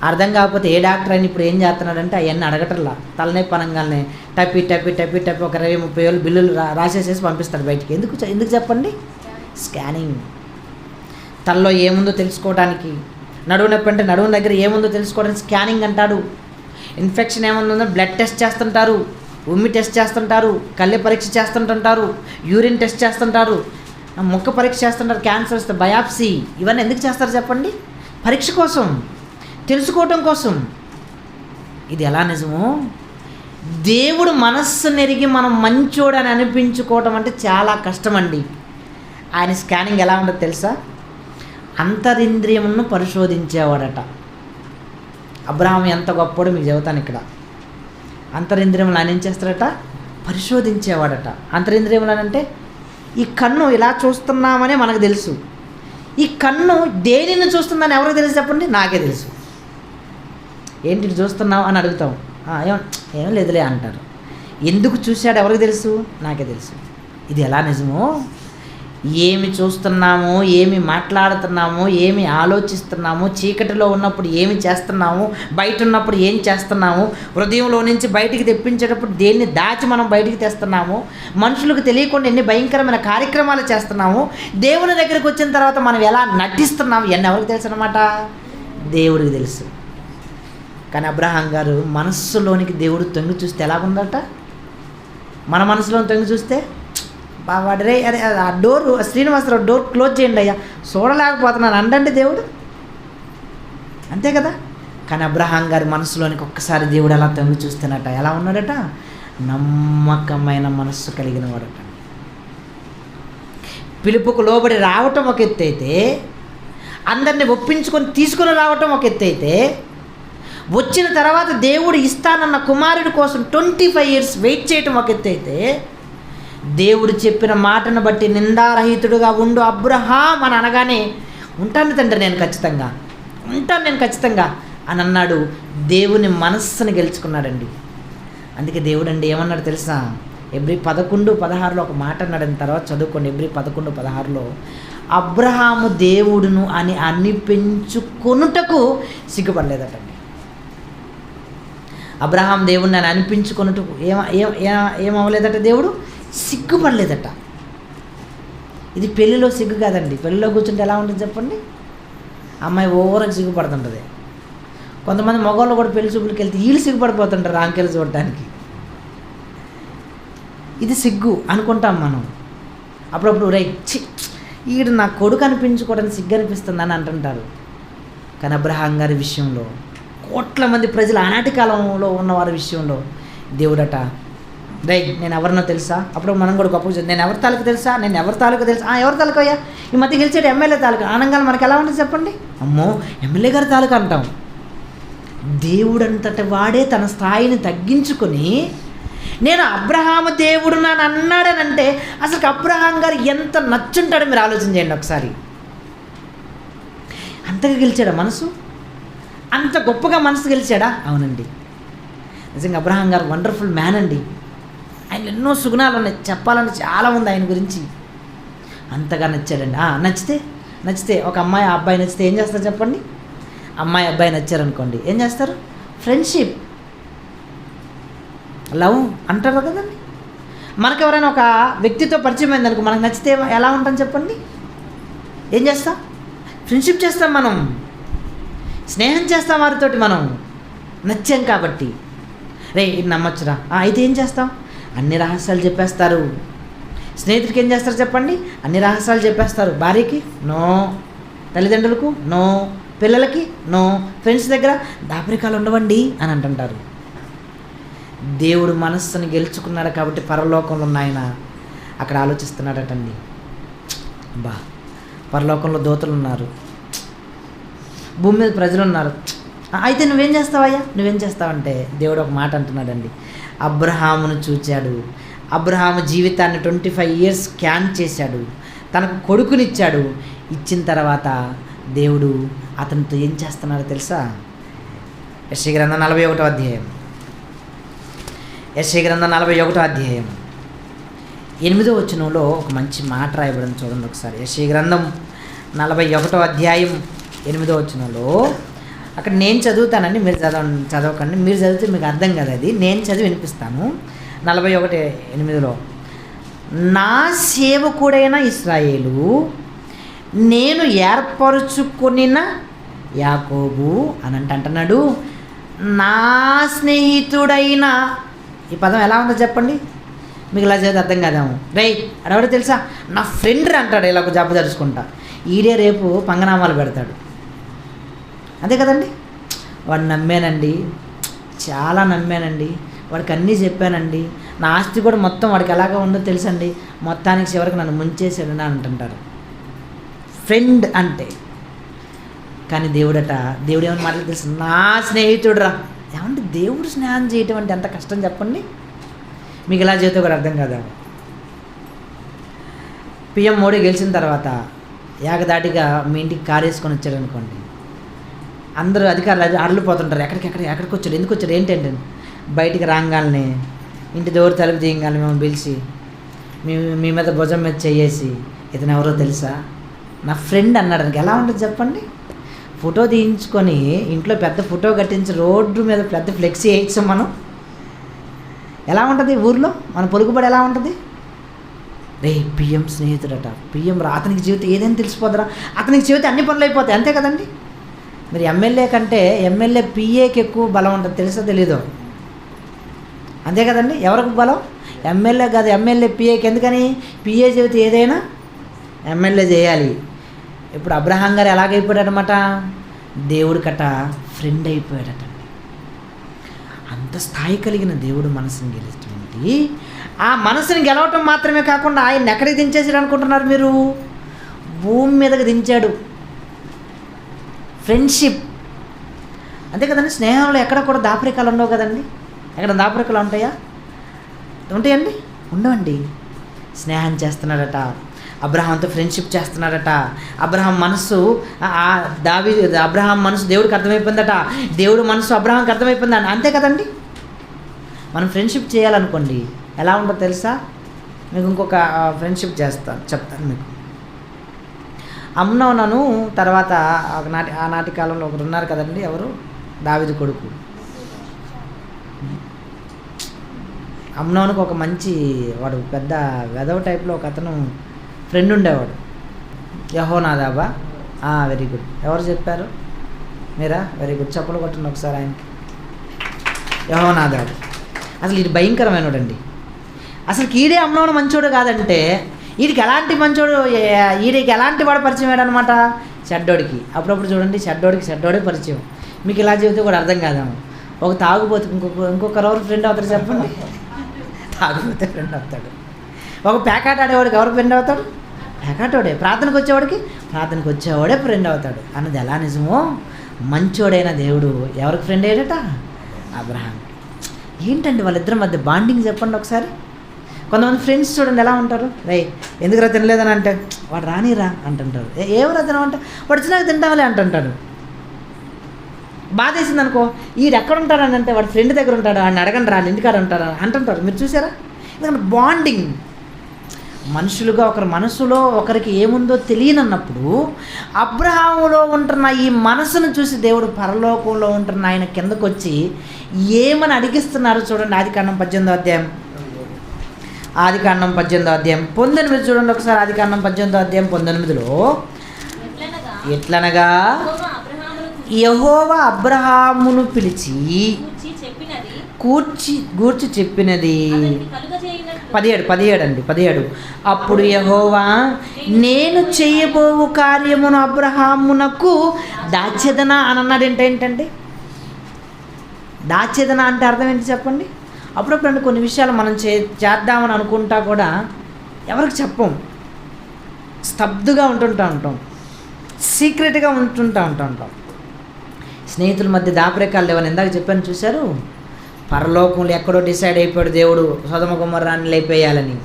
అర్థం కాకపోతే ఏ డాక్టర్ అని ఇప్పుడు ఏం చేస్తున్నాడంటే అవన్నీ అడగటంలా, తలనొప్పి అనగానే టప్పి టప్పి టప్పి టప్పి ఒక 20-30 వేలు బిల్లులు రాసేసేసి పంపిస్తాడు బయటికి. ఎందుకు చెప్పండి? స్కానింగ్. తలలో ఏముందో తెలుసుకోవడానికి, నడువు నొప్పి అంటే నడువు దగ్గర ఏముందో తెలుసుకోవడానికి స్కానింగ్ అంటాడు. ఇన్ఫెక్షన్ ఏముందో బ్లడ్ టెస్ట్ చేస్తుంటారు, ఉమ్మి టెస్ట్ చేస్తుంటారు, కళ్ళె పరీక్ష చేస్తుంటుంటారు, యూరిన్ టెస్ట్ చేస్తుంటారు, ముక్క పరీక్ష చేస్తుంటారు, క్యాన్సర్ వస్తే బయాప్సీ. ఇవన్నీ ఎందుకు చేస్తారు చెప్పండి? పరీక్ష కోసం, తెలుసుకోవటం కోసం. ఇది ఎలా నిజమో? దేవుడు మనస్సు నెరిగి మనం మంచోడని అనిపించుకోవటం అంటే చాలా కష్టమండి. ఆయన స్కానింగ్ ఎలా ఉంటుందో తెలుసా? అంతరింద్రియములను పరిశోధించేవాడట. అబ్రహాం ఎంత గొప్పడో మీకు చెబుతాను ఇక్కడ. అంతరింద్రియములు ఆయన ఏం చేస్తాడట? పరిశోధించేవాడట. అంతరింద్రియములు అంటే ఈ కన్ను ఇలా చూస్తున్నామనే మనకు తెలుసు. ఈ కన్ను దేనిని చూస్తుందని ఎవరికి తెలుసు చెప్పండి? నాకే తెలుసు. ఏంటి చూస్తున్నావు అని అడుగుతాం, ఏం లేదులే అంటారు. ఎందుకు చూశాడు ఎవరికి తెలుసు? నాకే తెలుసు. ఇది ఎలా నిజమో? ఏమి చూస్తున్నామో, ఏమి మాట్లాడుతున్నామో, ఏమి ఆలోచిస్తున్నామో, చీకటిలో ఉన్నప్పుడు ఏమి చేస్తున్నాము, బయట ఉన్నప్పుడు ఏం చేస్తున్నాము, హృదయంలో నుంచి బయటికి తెప్పించేటప్పుడు దేన్ని దాచి మనం బయటికి తెస్తున్నాము, మనుషులకు తెలియకుండా ఎన్ని భయంకరమైన కార్యక్రమాలు చేస్తున్నాము, దేవుని దగ్గరికి వచ్చిన తర్వాత మనం ఎలా నటిస్తున్నాము, ఇవన్నీ ఎవరికి తెలుసు అన్నమాట? దేవుడికి తెలుసు. కానీ అబ్రహాం గారు మనస్సులోనికి దేవుడు తొంగి చూస్తే ఎలాగుందట? మన మనసులో తొంగి చూస్తే వాడరే, అరే ఆ డోరు, శ్రీనివాసరావు డోర్ క్లోజ్ చేయండి అయ్యా, చూడలేకపోతున్నాను అండండి దేవుడు. అంతే కదా? కానీ అబ్రహాం గారి మనసులోనికి ఒక్కసారి దేవుడు అలా తొంగి చూస్తేనట ఎలా ఉన్నాడట? నమ్మకమైన మనస్సు కలిగిన వాడట. పిలుపుకు లోబడి రావటం ఒక ఎత్తు అయితే, అందరిని ఒప్పించుకొని తీసుకొని రావటం ఒక ఎత్తు అయితే, వచ్చిన తర్వాత దేవుడు ఇస్తానన్న కుమారుడి కోసం 25 years వెయిట్ చేయటం ఒక ఎత్తు అయితే, దేవుడు చెప్పిన మాటను బట్టి నిందారహితుడుగా ఉండు అబ్రహాం అని అనగానే ఉంటాను తండ్రి నేను ఖచ్చితంగా అని అన్నాడు. దేవుని మనస్సును గెలుచుకున్నాడండి. అందుకే దేవుడు అండి ఏమన్నాడు తెలుసా? ఎబ్రీ 11:16 ఒక మాట అన్నాడని తర్వాత చదువుకోండి. ఎబ్రీ 11:16 అబ్రహాము దేవుడును అని అనిపించుకొనుటకు సిగ్గుపడలేదటండి. అబ్రహాం దేవుడిని అని అనిపించుకొనుటకు ఏమవ్వలేదట? దేవుడు సిగ్గుపడలేదట. ఇది పెళ్ళిలో సిగ్గు కాదండి. పెళ్ళిలో కూర్చుంటే ఎలా ఉంటుంది చెప్పండి? అమ్మాయి ఓవరకు సిగ్గుపడుతుంటుంది. కొంతమంది మగవాళ్ళు కూడా పెళ్లి చూపులకి వెళ్తే వీళ్ళు సిగ్గుపడిపోతుంటారు ఆంకెలు చూడటానికి. ఇది సిగ్గు అనుకుంటాం మనం. అప్పుడప్పుడు ఈడు నా కొడుకు అనిపించుకోవడానికి సిగ్గు అనిపిస్తుంది అని అంటుంటారు. కానీ అబ్రహాం గారి విషయంలో, కోట్ల మంది ప్రజలు ఆనాటి కాలంలో ఉన్నవారి విషయంలో దేవుడట, నేను ఎవరినో తెలుసా? అప్పుడు మనం కూడా గొప్ప నేను ఎవరి తాలూకు తెలుసా? ఎవరి తాలూకు అయ్యా? ఈ మధ్య గెలిచాడు ఎమ్మెల్యే తాలూకు ఆనంగాలు మనకు ఎలా ఉంటుంది చెప్పండి? అమ్మో ఎమ్మెల్యే గారి తాలూకు అంటాం. దేవుడంతటి వాడే తన స్థాయిని తగ్గించుకొని నేను అబ్రహాము దేవుడు నన్ను అన్నాడనంటే అసలు అబ్రహాం గారు ఎంత నచ్చుంటాడో మీరు ఆలోచన చేయండి ఒకసారి. అంతగా గెలిచాడా మనసు? అంత గొప్పగా మనసు గెలిచాడా? అవునండి, నిజంగా అబ్రహాం గారు వండర్ఫుల్ మ్యాన్ అండి. ఆయన ఎన్నో సుగుణాలు ఉన్నాయి, చెప్పాలని చాలా ఉంది ఆయన గురించి. అంతగా నచ్చాడండి. నచ్చితే ఒక అమ్మాయి అబ్బాయి నచ్చితే ఏం చేస్తారు చెప్పండి? అమ్మాయి అబ్బాయి నచ్చారనుకోండి ఏం చేస్తారు? ఫ్రెండ్షిప్, లవ్ అంటారు కదండి. మనకు ఎవరైనా ఒక వ్యక్తితో పరిచయం అయిందనుకో, మనకు నచ్చితే ఎలా ఉంటాం చెప్పండి? ఏం చేస్తాం? ఫ్రెండ్షిప్ చేస్తాం, మనం స్నేహం చేస్తాం వారితోటి. మనం నచ్చాం కాబట్టి ఇది నమ్మొచ్చురా. అయితే ఏం చేస్తాం? అన్ని రహస్యాలు చెప్పేస్తారు. స్నేహితుడికి ఏం చేస్తారు చెప్పండి? అన్ని రహస్యాలు చెప్పేస్తారు. భార్యకి నో, తల్లిదండ్రులకు నో, పిల్లలకి నో, ఫ్రెండ్స్ దగ్గర దాపరికాలు ఉండవండి అని అంటుంటారు. దేవుడు మనస్సును గెలుచుకున్నాడు కాబట్టి పరలోకంలో ఉన్న ఆయన అక్కడ ఆలోచిస్తున్నాడటండి. బా, పరలోకంలో దూతలు ఉన్నారు, భూమి మీద ప్రజలు ఉన్నారు. అయితే నువ్వేం చేస్తావయ్యా, నువ్వేం చేస్తావంటే దేవుడు ఒక మాట అంటున్నాడండి. అబ్రహామును చూచాడు, అబ్రహాము జీవితాన్ని 25 years స్కాన్ చేశాడు, తనకు కొడుకునిచ్చాడు. ఇచ్చిన తర్వాత దేవుడు అతనితో ఏం చేస్తున్నాడో తెలుసా? యెషయా గ్రంథం 41వ అధ్యాయం, యెషయా గ్రంథం 41వ అధ్యాయం 8వ వచనంలో ఒక మంచి మాట రాయబడింది, చూడండి ఒకసారి. యెషయా గ్రంథం 41వ అధ్యాయం 8వ వచనంలో, అక్కడ నేను చదువుతానండి, మీరు చదవకండి, మీరు చదివితే మీకు అర్థం కదా, అది నేను చదివి వినిపిస్తాను. 41:8, నా సేవకుడైన ఇశ్రాయేలు, నేను ఏర్పరుచుకొనిన యాకోబు అని అంటున్నాడు, నా స్నేహితుడైన. ఈ పదం ఎలా ఉందో చెప్పండి, మీకు ఇలా చదివితే అర్థం కాదేమో. అడవడో తెలుసా, నా ఫ్రెండ్ అంటాడు, ఇలా జబ్బదరుచుకుంటా. ఈడే రేపు పంగనామాలు పెడతాడు, అంతే కదండి. వాడు నమ్మానండి, చాలా నమ్మానండి, వాడికి అన్నీ చెప్పానండి, నా ఆస్తి కూడా మొత్తం వాడికి ఎలాగ ఉందో తెలుసండి, మొత్తానికి చివరికి నన్ను ముంచేసాడు అని అంటుంటారు ఫ్రెండ్ అంటే. కానీ దేవుడు ఏమని మాట్లాడి తెలుసు, నా స్నేహితుడు రా. ఏమంటే దేవుడు స్నేహం చేయటం అంటే ఎంత కష్టం చెప్పండి. మీకు ఇలా చేస్తే కూడా అర్థం కదా. పిఎం మోడీ గెలిచిన తర్వాత ఏకదాటిగా మీ ఇంటికి కారు వేసుకొని వచ్చాడు అనుకోండి, అందరూ అధికారులు అరలిపోతుంటారు, ఎక్కడికి వచ్చాడు, ఎందుకు వచ్చాడు, ఏంటంటే. బయటికి రాగానే ఇంటి డోర్ తలుపు తీయగానే మేము పిలిచి మీ మీద భుజం మీద చేసి, ఇతను ఎవరో తెలుసా, నా ఫ్రెండ్ అన్నాడానికి ఎలా ఉంటుంది చెప్పండి. ఫోటో తీయించుకొని ఇంట్లో పెద్ద ఫోటో కట్టించి రోడ్డు మీద పెద్ద ఫ్లెక్సీ వేయించాం మనం, ఎలా ఉంటుంది ఊర్లో మన పొరుగుబడి ఎలా ఉంటుంది. పిఎం స్నేహితుడట, పిఎం రా, అతనికి జీవితం ఏదైనా తెలిసిపోద్దురా, అతనికి జీవితం అన్ని పనులు అయిపోతాయి, అంతే కదండి. మీరు ఎమ్మెల్యే కంటే ఎమ్మెల్యే పిఏకి ఎక్కువ బలం ఉంటుంది, తెలుసో తెలీదో, అంతే కదండి. ఎవరికి బలం? ఎమ్మెల్యే కాదు, ఎమ్మెల్యే పిఏకి. ఎందుకని? పిఏ చెబితే ఏదైనా ఎమ్మెల్యే చేయాలి. ఇప్పుడు అబ్రహాం గారు ఎలాగైపోయాడనమాట, దేవుడి కట్ట ఫ్రెండ్ అయిపోయాడటండి. అంత స్థాయి కలిగిన దేవుడు మనసుని గెలిచినటువంటి, ఆ మనసుని గెలవటం మాత్రమే కాకుండా ఆయన ఎక్కడికి దించేసాడు అనుకుంటున్నారు మీరు? భూమి మీదకి దించాడు. ఫ్రెండ్షిప్, అంతే కదండి. స్నేహంలో ఎక్కడ కూడా దాపరికాలు ఉండవు కదండి. ఎక్కడ దాపరికాలు ఉంటాయా? ఉంటాయండి? ఉండవండి. స్నేహం చేస్తున్నాడట, అబ్రహాంతో ఫ్రెండ్షిప్ చేస్తున్నాడట. అబ్రహాం మనసు అబ్రహాం మనసు దేవుడికి అర్థమైపోయిందట, దేవుడు మనసు అబ్రహాంకి అర్థమైపోయిందండి, అంతే కదండి. మనం ఫ్రెండ్షిప్ చేయాలనుకోండి ఎలా ఉంటుందో తెలుసా? మీకు ఇంకొక ఫ్రెండ్షిప్ చెప్తాను మీకు. అమ్నోను తర్వాత ఆనాటి కాలంలో ఒకరు ఉన్నారు కదండి, ఎవరు? దావీదు కొడుకు. అమ్నోనుకు ఒక మంచి వాడు పెద్ద వెదవ టైప్లో ఒక అతను ఫ్రెండ్ ఉండేవాడు, యెహోనాదాబా. Very good. ఎవరు చెప్పారు? మీరా? Very good. చప్పలు కొట్టండి ఒకసారి ఆయనకి. యెహోనాదాబు అసలు ఇది భయంకరమైనడు అండి. అసలు ఈడే అమ్నోను మంచోడు కాదంటే, వీడికి ఎలాంటి వాడు పరిచయం అయ్యాడనమాట? చెడ్డోడికి. అప్పుడప్పుడు చూడండి, చెడ్డోడే పరిచయం. మీకు ఇలా చెబితే కూడా అర్థం కాదేమో. ఒక తాగుబోతు ఇంకొకరు ఎవరు ఫ్రెండ్ అవుతారు చెప్పండి? తాగుబోతే ఫ్రెండ్ అవుతాడు. ఒక పేకాట ఆడేవాడికి ఎవరు ఫ్రెండ్ అవుతాడు? పేకాటోడే. ప్రార్థనకు వచ్చేవాడే ఫ్రెండ్ అవుతాడు అన్నది ఎలా నిజమో, మంచోడైన దేవుడు ఎవరికి ఫ్రెండ్ అయ్యాడట? అబ్రహాం. ఏంటండి వాళ్ళిద్దరి మధ్య బాండింగ్ చెప్పండి ఒకసారి. కొంతమంది ఫ్రెండ్స్ చూడండి ఎలా ఉంటారు, ఎందుకురా తినలేదని అంటే, వాడు రానిరా అంటుంటారు. ఏమరా తినమంటే, వాడు వచ్చినాక తింటామలే అంటుంటాడు. బాధ వేసింది అనుకో, ఈడు ఎక్కడ ఉంటాడని అంటే, వాడు ఫ్రెండ్ దగ్గర ఉంటాడు, వాడిని అడగండి రా, ఇంటికాడ ఉంటారా అంటుంటారు. మీరు చూసారా? ఎందుకంటే బాండింగ్. మనుషులుగా ఒకరి మనసులో ఒకరికి ఏముందో తెలియనన్నప్పుడు, అబ్రహాములో ఉంటున్న ఈ మనసును చూసి దేవుడు పరలోకంలో ఉంటున్న ఆయన కిందకు వచ్చి ఏమని అడిగిస్తున్నారు చూడండి. ఆదికాండం 18వ అధ్యాయం 19 చూడండి ఒకసారి. ఆదికాండం 18వ అధ్యాయం 19లో, ఎట్లనగా యెహోవా అబ్రహామును పిలిచి గూర్చి చెప్పినది. 17 అప్పుడు యెహోవా, నేను చేయబోవు కార్యమును అబ్రహామునకు దాచెదనా అని అన్నాడు. ఏంటండి దాచెదనా అంటే అర్థం ఏంటి చెప్పండి? అప్పుడప్పుడు కొన్ని విషయాలు మనం చేద్దామని అనుకుంటా కూడా ఎవరికి చెప్పం, స్తబ్దుగా ఉంటాం, సీక్రెట్గా ఉంటాం. స్నేహితుల మధ్య దాపరికాలు లేవని ఇందాక చెప్పాను చూశారు. పరలోకంలో ఎక్కడో డిసైడ్ అయిపోయాడు దేవుడు సొదొమ గొమొర్రాని లేపేయాలని.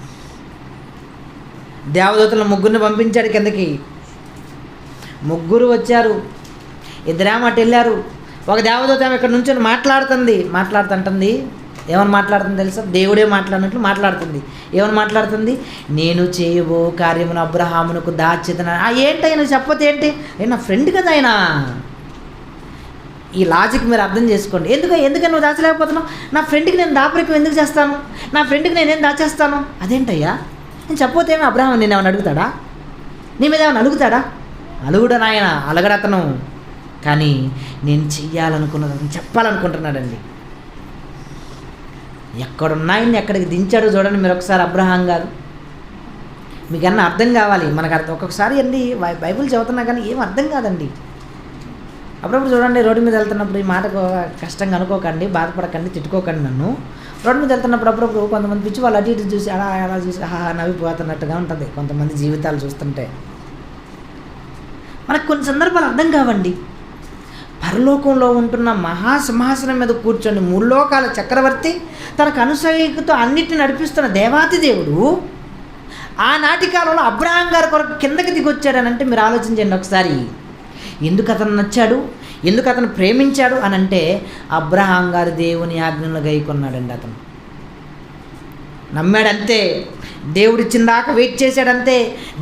దేవదూతలను ముగ్గురిని పంపించాడు కిందకి. ముగ్గురు వచ్చారు, ఇద్దరేమో అటు వెళ్ళారు. ఒక దేవదూత ఏమో ఇక్కడ నుంచి మాట్లాడుతుంటుంది. ఏమని మాట్లాడుతుంది తెలుసా? దేవుడే మాట్లాడినట్లు మాట్లాడుతుంది. ఏమని మాట్లాడుతుంది? నేను చేయబో కార్యమును అబ్రహామునకు దాచిదన. ఏంటి నువ్వు చెప్పతే ఏంటి? నా ఫ్రెండ్ కదా ఆయన. ఈ లాజిక్ మీరు అర్థం చేసుకోండి. ఎందుకని నువ్వు దాచలేకపోతున్నావు? నా ఫ్రెండ్కి నేను దాపరికం ఎందుకు చేస్తాను? నా ఫ్రెండ్కి నేనేం దాచేస్తాను? అదేంటయ్యా? నేను చెప్పపోతే ఏమో అబ్రహాం నేను ఏమైనా అడుగుతాడా? నీ మీద ఏమైనా అలుగుతాడా? అలుగుడా నాయన? అలగడతను. కానీ నేను చెయ్యాలనుకున్నది చెప్పాలనుకుంటున్నాడండి. ఎక్కడున్నాయని ఎక్కడికి దించాడో చూడండి మీరు ఒకసారి అబ్రహాం గారు. మీకు అన్న అర్థం కావాలి. మనకు ఒక్కొక్కసారి అండి బైబిల్ చదువుతున్నా కానీ ఏం అర్థం కాదండి. అప్పుడప్పుడు చూడండి, రోడ్డు మీద వెళ్తున్నప్పుడు ఈ మాట కష్టంగా అనుకోకండి, బాధపడకండి, తిట్టుకోకండి నన్ను. రోడ్డు మీద వెళ్తున్నప్పుడు అప్పుడప్పుడు కొంతమంది పిచ్చి వాళ్ళు అటు ఇటు చూసి అలా చూసి నవ్విపోతున్నట్టుగా ఉంటుంది కొంతమంది జీవితాలు చూస్తుంటే. మనకు కొన్ని సందర్భాలు అర్థం కావండి. పరలోకంలో ఉంటున్న మహాసింహాసనం మీద కూర్చొని ముల్లోకాల చక్రవర్తి తనకు అనుసరితో అన్నిటిని నడిపిస్తున్న దేవాతి దేవుడు ఆనాటి కాలంలో అబ్రహాం గారి కొరకు కిందకి దిగొచ్చాడనంటే మీరు ఆలోచించండి ఒకసారి. ఎందుకు అతను నచ్చాడు, ఎందుకు అతను ప్రేమించాడు అని అంటే అబ్రహాం గారు దేవుని ఆజ్ఞలను గైకొన్నాడండి. అతను నమ్మాడంతే, దేవుడు ఇచ్చిందాకా వెయిట్ చేశాడంతే,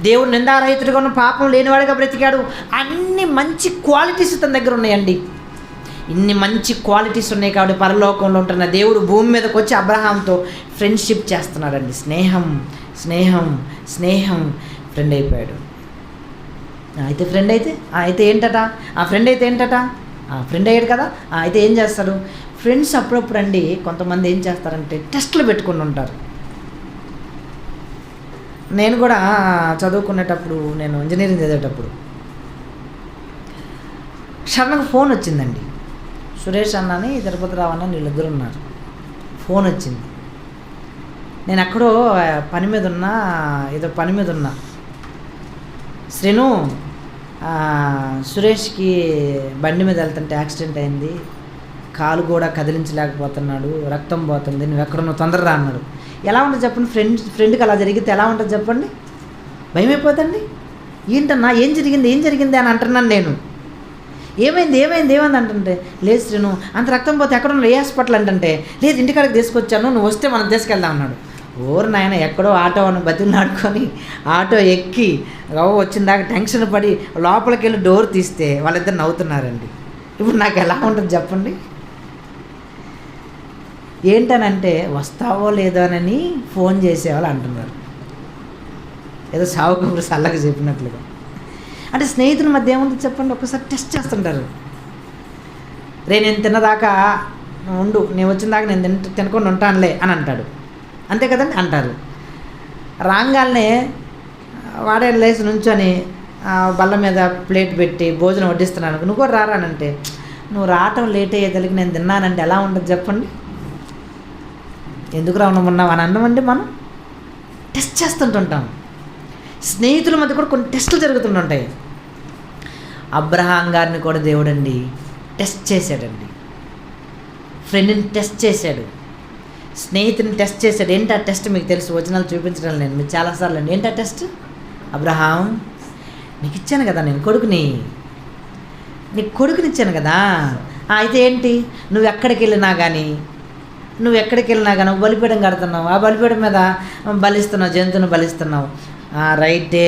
దేవుడు నిందారహితుడిగా ఉన్న పాపం లేనివాడిగా బ్రతికాడు. అన్ని మంచి క్వాలిటీస్ తన దగ్గర ఉన్నాయండి. ఇన్ని మంచి క్వాలిటీస్ ఉన్నాయి కాబట్టి పరలోకంలో ఉంటున్న దేవుడు భూమి మీదకి వచ్చి అబ్రహాంతో ఫ్రెండ్షిప్ చేస్తున్నాడండి. స్నేహం ఫ్రెండ్ అయిపోయాడు. అయితే ఫ్రెండ్ అయ్యాడు కదా. అయితే ఏం చేస్తాడు? ఫ్రెండ్స్ అప్పుడప్పుడు అండి కొంతమంది ఏం చేస్తారంటే టెస్టులు పెట్టుకుని ఉంటారు. నేను కూడా చదువుకునేటప్పుడు, నేను ఇంజనీరింగ్ చదివేటప్పుడు సడన్గా ఫోన్ వచ్చిందండి. సురేష్ అన్నని తిరుపతి రావు అన్న వీళ్ళిద్దరు ఉన్నారు. ఫోన్ వచ్చింది. నేను ఎక్కడో పని మీద ఉన్నా. శ్రీను, సురేష్కి బండి మీద వెళ్తుంటే యాక్సిడెంట్ అయింది, కాలు కూడా కదిలించలేకపోతున్నాడు, రక్తం పోతుంది, నువ్వు ఎక్కడున్నావు తొందరగా అన్నాడు. ఎలా ఉంటుంది చెప్పండి? ఫ్రెండ్కి అలా జరిగితే ఎలా ఉంటుంది చెప్పండి? భయం అయిపోతుంది. ఏంటన్నా ఏం జరిగింది అని అంటున్నాను నేను. ఏమైంది అంటుంటే, లేదు శ్రీను అంత రక్తం పోతే ఎక్కడున్నా, ఏ హాస్పిటల్ అంటే, లేదు ఇంటికాడికి తీసుకొచ్చాను, నువ్వు వస్తే మనం తీసుకెళ్దాం అన్నాడు. ఓరు నాయన, ఎక్కడో ఆటో అని బతిలాడుకొని ఆటో ఎక్కి వచ్చిన దాకా టెన్షన్ పడి లోపలికి వెళ్ళి డోర్ తీస్తే వాళ్ళిద్దరు నవ్వుతున్నారండి. ఇప్పుడు నాకు ఎలా ఉంటుంది చెప్పండి? ఏంటనంటే వస్తావో లేదోనని ఫోన్ చేసేవాళ్ళు అంటున్నారు, ఏదో సావు కబురు చల్లగా చెప్పినట్లుగా. అంటే స్నేహితుల మధ్య ఏముంటుంది చెప్పండి? ఒక్కసారి టెస్ట్ చేస్తుంటారు. నేను తిన్నదాకా ఉండు, నేను వచ్చిన దాకా నేను తినకుండా ఉంటానులే అని అంటాడు. అంతే కదండి అంటారు. రాగానే వాడే లేచి నుంచొని బల్ల మీద ప్లేట్ పెట్టి భోజనం వడ్డిస్తున్నాను, నువ్వు కూడా రారానంటే, నువ్వు రావటం లేట్ అయ్యేదలికి నేను తిన్నానంటే ఎలా ఉంటుంది చెప్పండి? ఎందుకు రావణమన్నావు అని అన్నమండి. మనం టెస్ట్ చేస్తుంటుంటాం. స్నేహితుల మధ్య కూడా కొన్ని టెస్టులు జరుగుతుంటాయి. అబ్రహాం గారిని కూడా దేవుడండి టెస్ట్ చేశాడండి. ఫ్రెండ్ని టెస్ట్ చేశాడు, స్నేహితుని టెస్ట్ చేశాడు. ఏంటి ఆ టెస్ట్? మీకు తెలుసు, వచనాలు చూపించడం నేను మీకు చాలాసార్లు అండి. ఏంటి ఆ టెస్ట్? అబ్రహాం, నీకు ఇచ్చాను కదా నేను నీకు కొడుకునిచ్చాను కదా. అయితే ఏంటి, నువ్వు ఎక్కడికి వెళ్ళినా కానీ బలిపీఠం కడుతున్నావు, ఆ బలిపీఠం మీద బలిస్తున్నావు, జంతువును బలిస్తున్నావు, రైటే,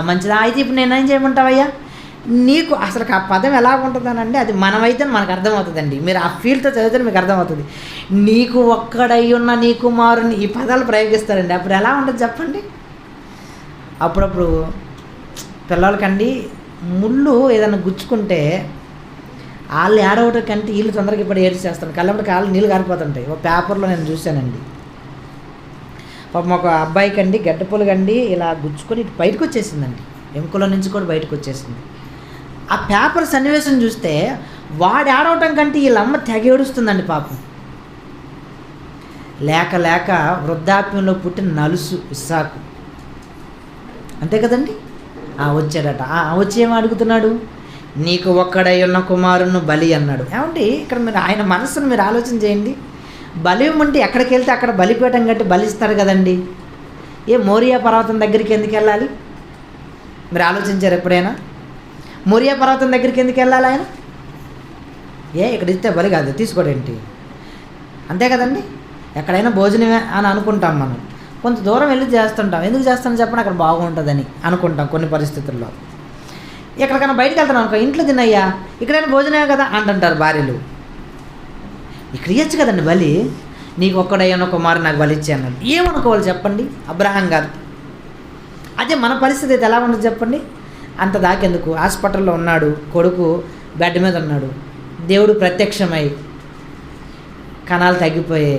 మంచిదా. అయితే ఇప్పుడు నేనేం చేయమంటావయ్యా? నీకు అసలు ఆ పదం ఎలా ఉంటుందనండి, అది మనమైతే మనకు అర్థమవుతుందండి. మీరు ఆ ఫీల్డ్తో చదివితే మీకు అర్థమవుతుంది. నీకు ఒక్కడై ఉన్న నీ కుమారుని, ఈ పదాలు ప్రయోగిస్తారండి. అప్పుడు ఎలా ఉంటుంది చెప్పండి? అప్పుడప్పుడు పిల్లలకండి ముళ్ళు ఏదైనా గుచ్చుకుంటే వాళ్ళు ఏడవటం కంటే వీళ్ళు తొందరగా ఇప్పుడు ఏడ్చేస్తాను, కళ్ళప్పుడు కాళ్ళు నీళ్ళు కారిపోతుంటాయి. ఒక పేపర్లో నేను చూశానండి. పాపం ఒక అబ్బాయికి అండి గడ్డపూలుగండి ఇలా గుచ్చుకొని ఇటు బయటకు వచ్చేసిందండి, ఎముకలో నుంచి కూడా బయటకు వచ్చేసింది. ఆ పేపర్ సన్నివేశం చూస్తే వాడు ఏడవటం కంటే వీళ్ళమ్మ తెగ ఏడుస్తుందండి పాపం. లేక లేక వృద్ధాప్యంలో పుట్టిన నలుసు ఇస్సాకు, అంతే కదండి. వచ్చాడట. వచ్చి ఏం అడుగుతున్నాడు? నీకు ఒక్కడై ఉన్న కుమారుని బలి అన్నాడు. ఏమండి ఇక్కడ మీరు ఆయన మనసును మీరు ఆలోచన చేయండి. బలి అంటే ఎక్కడికి వెళ్తే అక్కడ బలిపీఠం కట్టి బలిస్తారు కదండి. మోరియా పర్వతం దగ్గరికి ఎందుకు వెళ్ళాలి? మీరు ఆలోచించారు ఎప్పుడైనా? మోరియా పర్వతం దగ్గరికి ఎందుకు వెళ్ళాలి ఆయన? ఇక్కడ ఇస్తే బలి కాదు, తీసుకోడేంటి, అంతే కదండి. ఎక్కడైనా భోజనమే అని అనుకుంటాం మనం, కొంత దూరం వెళ్ళి చేస్తుంటాం. ఎందుకు చేస్తానని చెప్పండి, అక్కడ బాగుంటుందని అనుకుంటాం కొన్ని పరిస్థితుల్లో. ఎక్కడికైనా బయటకు వెళ్తాను అనుకో, ఇంట్లో తిన్నయ్యా, ఇక్కడైనా భోజనమే కదా అంటుంటారు భార్యలు. ఇక్కడ ఇవ్వచ్చు కదండి బలి. నీకు ఒక్కడయ్యన్న కుమారు నాకు బలి ఇచ్చే అన్నాడు. ఏమనుకోవాలి చెప్పండి అబ్రహాం గారు? అదే మన పరిస్థితి అయితే ఎలా ఉండదు చెప్పండి. అంత దాకెందుకు, హాస్పిటల్లో ఉన్నాడు, కొడుకు బెడ్ మీద ఉన్నాడు, దేవుడు ప్రత్యక్షమై కణాలు తగ్గిపోయాయి,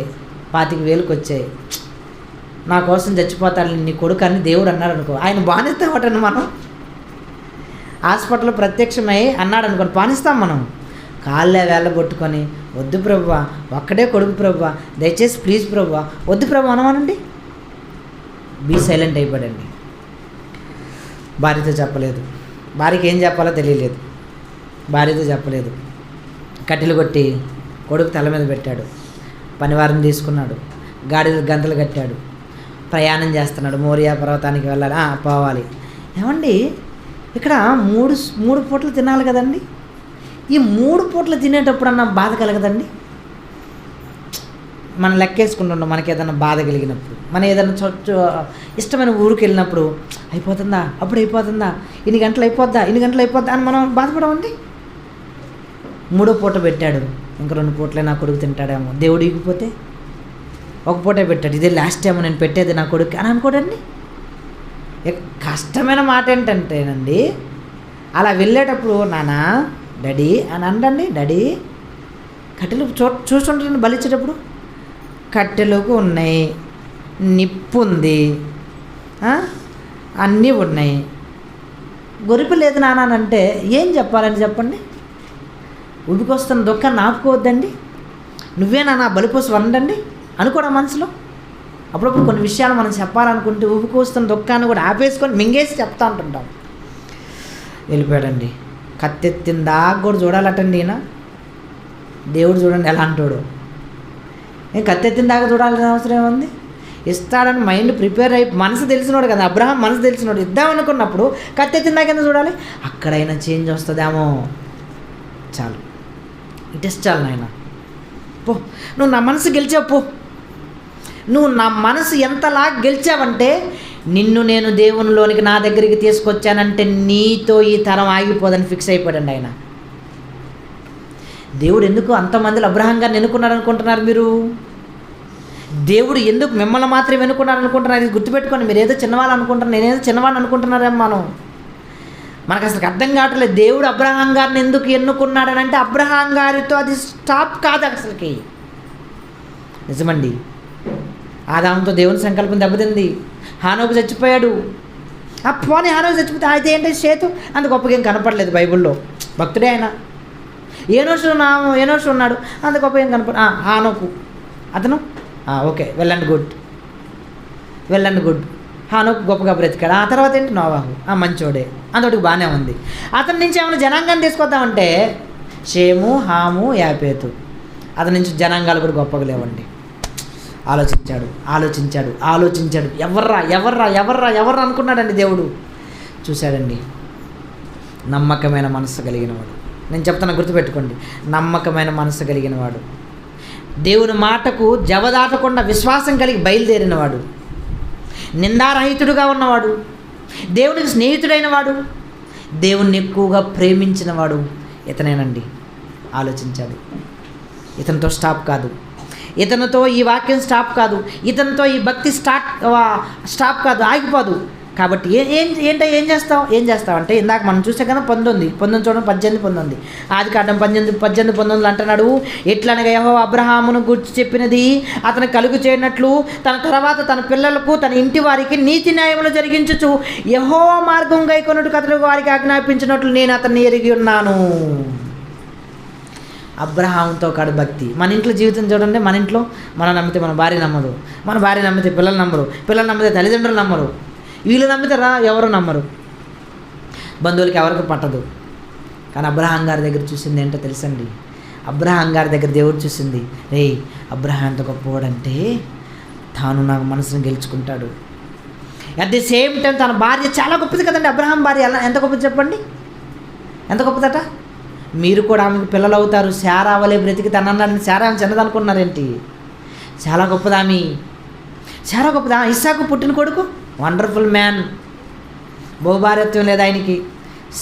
25,000 వచ్చాయి, నా కోసం చచ్చిపోతాడు నీ కొడుకు అని దేవుడు అన్నాడు అనుకో, ఆయన బానిస్తామటండి మనం. హాస్పిటల్లో ప్రత్యక్షమై అన్నాడు అనుకోని పానిస్తాం మనం. కాళ్ళే వేళ్ళ కొట్టుకొని, వద్దు ప్రభువా, ఒక్కడే కొడుకు ప్రభువా, దయచేసి ప్లీజ్ ప్రభువా, వద్దు ప్రభు అనమానండి. Be silent అయిపోయాడండి. భార్యతో చెప్పలేదు, భార్యకి ఏం చెప్పాలో తెలియలేదు, భార్యతో చెప్పలేదు. కట్టెలు కొట్టి కొడుకు తల మీద పెట్టాడు, పనివారిని తీసుకున్నాడు, గాడిద గంతలు కట్టాడు, ప్రయాణం చేస్తున్నాడు. మోరియా పర్వతానికి వెళ్ళాలి, పోవాలి. ఏమండి ఇక్కడ మూడు పూటలు తినాలి కదండి. ఈ 3 పూటలు తినేటప్పుడు అన్న బాధ కలగదండి? మనం లెక్కేసుకుంటున్నాం, మనకి ఏదైనా బాధ కలిగినప్పుడు, మనం ఏదైనా ఇష్టమైన ఊరికి వెళ్ళినప్పుడు, అయిపోతుందా, అప్పుడు అయిపోతుందా, ఇన్ని గంటలు అయిపోద్దా అని మనం బాధపడమండి. 3వ పూట పెట్టాడు, ఇంకా 2 పూటలే నా కొడుకు తింటాడేమో, దేవుడు ఇగిపోతే 1 పూటే పెట్టాడు, ఇదే లాస్ట్ టైం నేను పెట్టేది నా కొడుకు అని అనుకోడండి. కష్టమైన మాట ఏంటంటేనండి, అలా వెళ్ళేటప్పుడు నానా డాడీ అని అండండి. డాడీ కట్టెలు చూస్తుంటారండి బలిచ్చేటప్పుడు, కట్టెలకు ఉన్నాయి, నిప్పు ఉంది, అన్నీ ఉన్నాయి, గొరిపి లేదు నాన్న అంటే ఏం చెప్పాలని చెప్పండి? ఉడికొస్తున్న దుఃఖాన్ని ఆపుకోవద్దండి. నువ్వే నా బలిపోసి వండండి అనుకోడా మనసులో. అప్పుడప్పుడు కొన్ని విషయాలు మనం చెప్పాలనుకుంటే ఉబుకొస్తున్న దుఃఖాన్ని కూడా ఆపేసుకొని మింగేసి చెప్తా ఉంటుంటాం. వెళ్ళిపోయాడండి. కత్తెత్తిన దాకా కూడా చూడాలటండి ఈయన. దేవుడు చూడండి ఎలా అంటాడు. కత్తెత్తిన దాకా చూడాల్సిన అవసరం ఏముంది? ఇస్తాడని మైండ్ ప్రిపేర్ అయి మనసు తెలిసినోడు కదా, అబ్రహాం మనసు తెలిసినోడు. ఇద్దామనుకున్నప్పుడు కత్తెత్తిన దాకా ఎందుకు చూడాలి? అక్కడైనా చేంజ్ వస్తుందేమో, చాలు, ఇటెస్ చాలు నాయన, పో, నువ్వు నా మనసు గెలిచావు, పో, నువ్వు నా మనసు ఎంతలా గెలిచావంటే నిన్ను నేను దేవునిలోనికి నా దగ్గరికి తీసుకొచ్చానంటే నీతో ఈ తరం ఆగిపోదని ఫిక్స్ అయిపోయాడండి ఆయన. దేవుడు ఎందుకు అంతమందిలో అబ్రహాం గారిని ఎన్నుకున్నాడు అనుకుంటున్నారు మీరు? దేవుడు ఎందుకు మిమ్మల్ని మాత్రమే ఎన్నుకున్నాడు అనుకుంటున్నారు? ఇది గుర్తుపెట్టుకోండి. మీరు ఏదో చిన్నవాళ్ళు అనుకుంటున్నారు, నేనేదో చిన్నవాడిని అనుకుంటున్నారేమో. మనకు అసలు అర్థం కావట్లేదు దేవుడు అబ్రహాం గారిని ఎందుకు ఎన్నుకున్నాడని. అంటే అబ్రహాం గారితో అది స్టాప్ కాదు అసలుకి. నిజమండి, ఆదాముతో దేవుని సంకల్పం దెబ్బతింది, హానోకు చచ్చిపోయాడు. పోనీ హానోకు చచ్చిపోతే అయితే ఏంటి చేతు అంత గొప్పగా ఏం కనపడలేదు బైబిల్లో. భక్తుడే ఆయన. ఏనోషు ఉన్నాడు, అంత గొప్ప ఏం కనపడ. హానోకు అతను ఓకే, వెల్ అండ్ గుడ్. హానోకు గొప్పగా బ్రతికాడు. ఆ తర్వాత ఏంటి నోవాహు, మంచోడే, అంతటికి బాగానే ఉంది. అతని నుంచి ఏమైనా జనాంగాన్ని తీసుకొద్దామంటే షేము, హాము, యాపేతు, అతని నుంచి జనాంగాలు కూడా గొప్పగా లేవండి. ఆలోచించాడు. ఎవర్రా అనుకున్నాడండి. దేవుడు చూశాడండి. నమ్మకమైన మనస్సు కలిగినవాడు. నేను చెప్తాను, గుర్తుపెట్టుకోండి, నమ్మకమైన మనస్సు కలిగినవాడు, దేవుని మాటకు జవదాటకుండా విశ్వాసం కలిగి బయలుదేరినవాడు, నిందారహితుడుగా ఉన్నవాడు, దేవునికి స్నేహితుడైన వాడు, దేవుణ్ణి ఎక్కువగా ప్రేమించినవాడు ఇతనేనండి. ఆలోచించాడు. ఇతనితో స్టాప్ కాదు, ఇతనితో ఈ వాక్యం స్టాప్ కాదు, ఇతనితో ఈ భక్తి స్టాప్ కాదు, ఆగిపోదు. కాబట్టి ఏం చేస్తావు అంటే ఇందాక మనం చూసే కదా 19 చూడండి, 18 ఆదికాండం 18 అంటున్నాడు. ఎట్లనగా యెహోవా అబ్రహామును గురించి చెప్పినది అతను కలుగు చేయనట్లు తన తర్వాత తన పిల్లలకు తన ఇంటి వారికి నీతి న్యాయములు జరిగించుచు యెహోవా మార్గం గైకొనుటకు అతడు వారికి ఆజ్ఞాపించినట్లు నేను అతన్ని ఎరిగి ఉన్నాను. అబ్రహాంతో కాడు భక్తి. మన ఇంట్లో జీవితం చూడండి. మన ఇంట్లో మనం నమ్మితే మన భార్య నమ్మదు, మన భార్య నమ్మితే పిల్లలు నమ్మరు, పిల్లలు నమ్మితే తల్లిదండ్రులు నమ్మరు, వీళ్ళు నమ్మితే ఎవరు నమ్మరు, బంధువులకి ఎవరికి పట్టదు. కానీ అబ్రహాం గారి దగ్గర చూసింది ఏంటో తెలుసండి? అబ్రహాం గారి దగ్గర దేవుడు చూసింది, అబ్రహాం ఎంత గొప్పవాడంటే తాను నాకు మనసును గెలుచుకుంటాడు. అట్ ది సేమ్ టైం తన భార్య చాలా గొప్పది కదండి. అబ్రహాం భార్య ఎంత గొప్పది చెప్పండి, ఎంత గొప్పదట. మీరు కూడా ఆమెకు పిల్లలు అవుతారు, శారా వలె బ్రతికి తనన్నాడు. శారా ఆమె చిన్నదనుకున్నారేంటి? చాలా గొప్పది ఆమె, చాలా గొప్పది. ఇస్సాకు పుట్టిన కొడుకు వండర్ఫుల్ మ్యాన్, బహుభార్యత్వం లేదు ఆయనకి,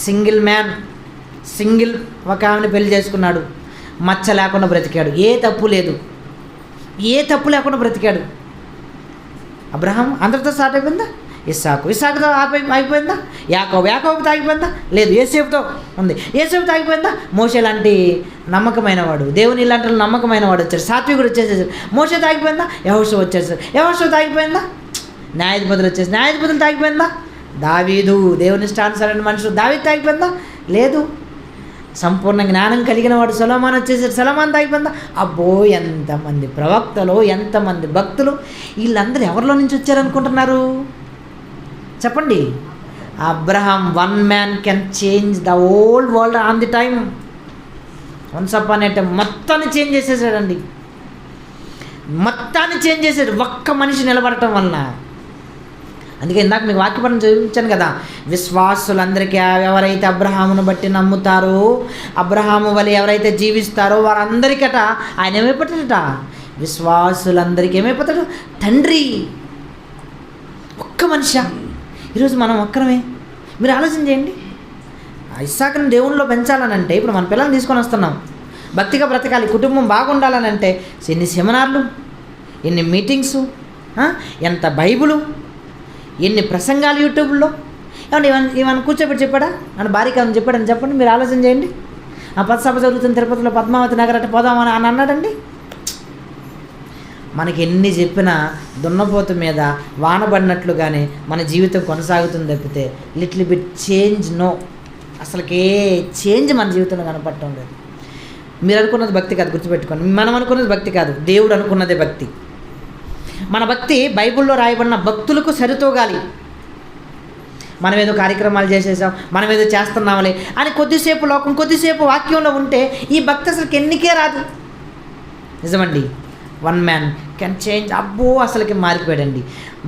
సింగిల్ మ్యాన్, సింగిల్ ఒక ఆమెను పెళ్లి చేసుకున్నాడు, మచ్చ లేకుండా బ్రతికాడు, ఏ తప్పు లేదు, ఏ తప్పు లేకుండా బ్రతికాడు. అబ్రహాం అందరితో స్టార్ట్ అయిపోయిందా? ఇస్సాకుతో అయిపోయిందా? యాకోబుతో ఆగిపోయిందా? లేదు. యోసేపుతో ఉంది. యోసేపుతో ఆగిపోయిందా? మోషే లాంటి నమ్మకమైన వాడు, దేవుని ఇలాంటి నమ్మకమైన వాడు వచ్చాడు, సాత్వికుడు వచ్చేసాడు. మోషేతో ఆగిపోయిందా? యెహోషువ వచ్చేసాడు. యెహోషువతో ఆగిపోయిందా? న్యాయాధిపతులు వచ్చేసి న్యాయాధిపతులతో ఆగిపోయిందా? దావీదు దేవుని ఇష్టానుసారైన మనుషులు, దావీదుతో ఆగిపోయిందా? లేదు. సంపూర్ణ జ్ఞానం కలిగిన వాడు సొలొమోను వచ్చేసాడు, సొలొమోనుతో ఆగిపోయిందా? అబ్బో, ఎంతమంది ప్రవక్తలు, ఎంతమంది భక్తులు, వీళ్ళందరూ ఎవరిలో నుంచి వచ్చారనుకుంటున్నారు చెప్పండి? Abraham one man can change the whole world on the time. Once upon A time మొత్తాన్ని చేంజ్ చేసేసాడండి, మొత్తాన్ని చేంజ్ చేసాడు ఒక్క మనిషి నిలబడటం వలన. అందుకే ఇందాక మీకు వాక్యపరం చూపించాను కదా, విశ్వాసులందరికీ ఎవరైతే అబ్రహామును బట్టి నమ్ముతారో, అబ్రహాము వలె ఎవరైతే జీవిస్తారో వారందరికట ఆయన ఏమైపోతాడట? విశ్వాసులందరికీ ఏమైపోతాడు? తండ్రి. ఒక్క మనిషి. ఈరోజు మనం ఒక్కరమే. మీరు ఆలోచన చేయండి. ఇస్సాకుని దేవునిలో పెంచాలనంటే ఇప్పుడు మన పిల్లల్ని తీసుకొని వస్తున్నాం, భక్తిగా బ్రతకాలి, కుటుంబం బాగుండాలనంటే ఎన్ని సెమినార్లు, ఎన్ని మీటింగ్సు, ఎంత బైబులు, ఎన్ని ప్రసంగాలు యూట్యూబ్లో. ఏమంటే ఇవన్నీ కూర్చోబెట్టి చెప్పాడా? అని భార్యకి చెప్పాడని చెప్పండి. మీరు ఆలోచన చేయండి. ఆ పదసభ జరుగుతుంది తిరుపతిలో, పద్మావతి నగరట పోదామని అని అన్నాడండి. మనకి ఎన్ని చెప్పినా దున్నపోతు మీద వానబడినట్లుగానే మన జీవితం కొనసాగుతుంది తప్పితే లిటిల్ బిట్ చేంజ్ నో. అసలుకే చేంజ్ మన జీవితంలో కనపడటం లేదు. మీరు అనుకున్నది భక్తి కాదు, గుర్తుపెట్టుకోండి. మనం అనుకున్నది భక్తి కాదు, దేవుడు అనుకున్నదే భక్తి. మన భక్తి బైబిల్లో రాయబడిన భక్తులకు సరితూగాలి. మనం ఏదో కార్యక్రమాలు చేసేసాం, మనం ఏదో చేస్తున్నాంలే అని కొద్దిసేపు లోకం, కొద్దిసేపు వాక్యంలో ఉంటే ఈ భక్తి అసలుకి ఎన్నికే రాదు. నిజమండి. One man can change. అబ్బో, అసలుకి మారిపోయాడండి,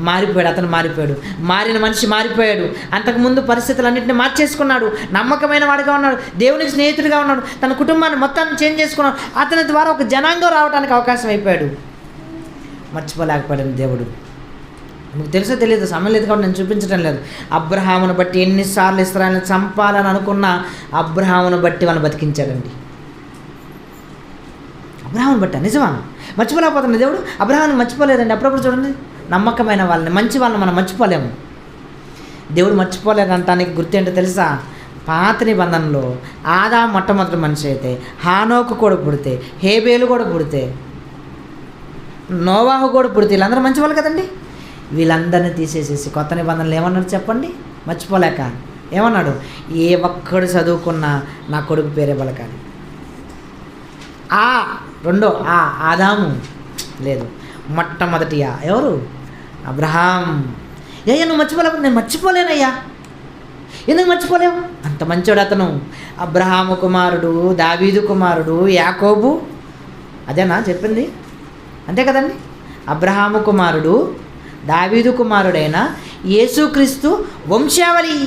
మారిపోయాడు. అతను మారిపోయాడు, మారిన మనిషి మారిపోయాడు. అంతకుముందు పరిస్థితులన్నింటినీ మార్చేసుకున్నాడు, నమ్మకమైన వాడిగా ఉన్నాడు, దేవునికి స్నేహితుడిగా ఉన్నాడు, తన కుటుంబాన్ని మొత్తాన్ని చేంజ్ చేసుకున్నాడు. అతని ద్వారా ఒక జనాంగం రావడానికి అవకాశం అయిపోయాడు. మర్చిపోలేకపోయాడు దేవుడు. మీకు తెలుసో తెలియదు, సమయం లేదు కాబట్టి నేను చూపించడం లేదు. అబ్రహామును బట్టి ఎన్నిసార్లు ఇశ్రాయేలును చంపాలని అనుకున్న అబ్రహామును బట్టి వాళ్ళని బతికించాడండి. అబ్రహామును బట్ట నిజమా? మర్చిపోలేకపోతున్నా దేవుడు. అబ్రహాముని మర్చిపోలేదండి. అప్పుడప్పుడు చూడండి, నమ్మకమైన వాళ్ళని, మంచి వాళ్ళని మనం మర్చిపోలేము. దేవుడు మర్చిపోలేదంటానికి గుర్తు ఏంటో తెలుసా? పాత నిబంధనలో ఆదాము మొట్టమొదటి మనిషి అయితే, హానోకు కూడా పుడితే, హేబేలు కూడా పుడితే, నోవాహు కూడా పుడితే, వీళ్ళందరూ మంచి వాళ్ళు కదండి. వీళ్ళందరినీ తీసేసేసి కొత్త నిబంధనలు ఏమన్నాడు చెప్పండి? మర్చిపోలేక ఏమన్నాడు? ఏ ఒక్కడు చదువుకున్నా నా కొడుకు పేరే పలకాలి. రెండో ఆదాము లేదు, మొట్టమొదటి ఎవరు? అబ్రహాం. నువ్వు మర్చిపోలేవు? నేను మర్చిపోలేనయ్యా. ఎందుకు మర్చిపోలేవు? అంత మంచోడు అతను. అబ్రహాము కుమారుడు, దావీదు కుమారుడు, యాకోబు. అదేనా చెప్పింది? అంతే కదండి. అబ్రహాము కుమారుడు, దావీదు కుమారుడైన యేసుక్రీస్తు వంశావళి.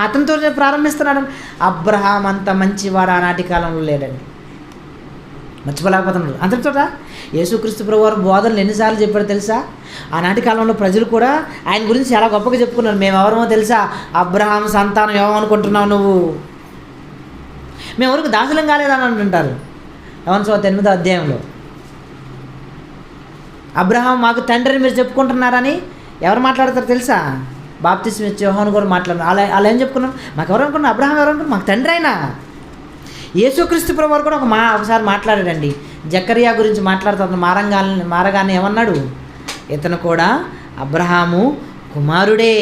అతనితో ప్రారంభిస్తున్నాడు. అబ్రహాం అంత మంచివాడు ఆనాటి కాలంలో లేడండి. మర్చిపోలేకపోతున్నాడు. అంతటితో యేసుక్రీస్తు ప్రభువారు బోధనలు ఎన్నిసార్లు చెప్పారో తెలుసా? ఆనాటి కాలంలో ప్రజలు కూడా ఆయన గురించి చాలా గొప్పగా చెప్పుకున్నారు. మేము ఎవరమో తెలుసా? అబ్రహాం సంతానం ఏమనుకుంటున్నావు నువ్వు? మేము ఎవరికి దాసులం కాలేదని అంటుంటారు. యోహాను 8వ అధ్యాయంలో అబ్రహాం మాకు తండ్రిని మీరు చెప్పుకుంటున్నారని ఎవరు మాట్లాడతారు తెలుసా? బాప్తిస్మ ఇచ్చే యోహాను కూడా మాట్లాడారు. అలా ఏం చెప్పుకున్నాం? మాకు ఎవరు అనుకున్నాం? అబ్రహాం ఎవరు అనుకున్నాం? మాకు తండ్రి అయినా. యేసుక్రీస్తు ప్రభువారు కూడా ఒకసారి మాట్లాడాడండి. జకరియా గురించి మాట్లాడుతున్న మారగానే ఏమన్నాడు? ఇతను కూడా అబ్రహాము కుమారుడే.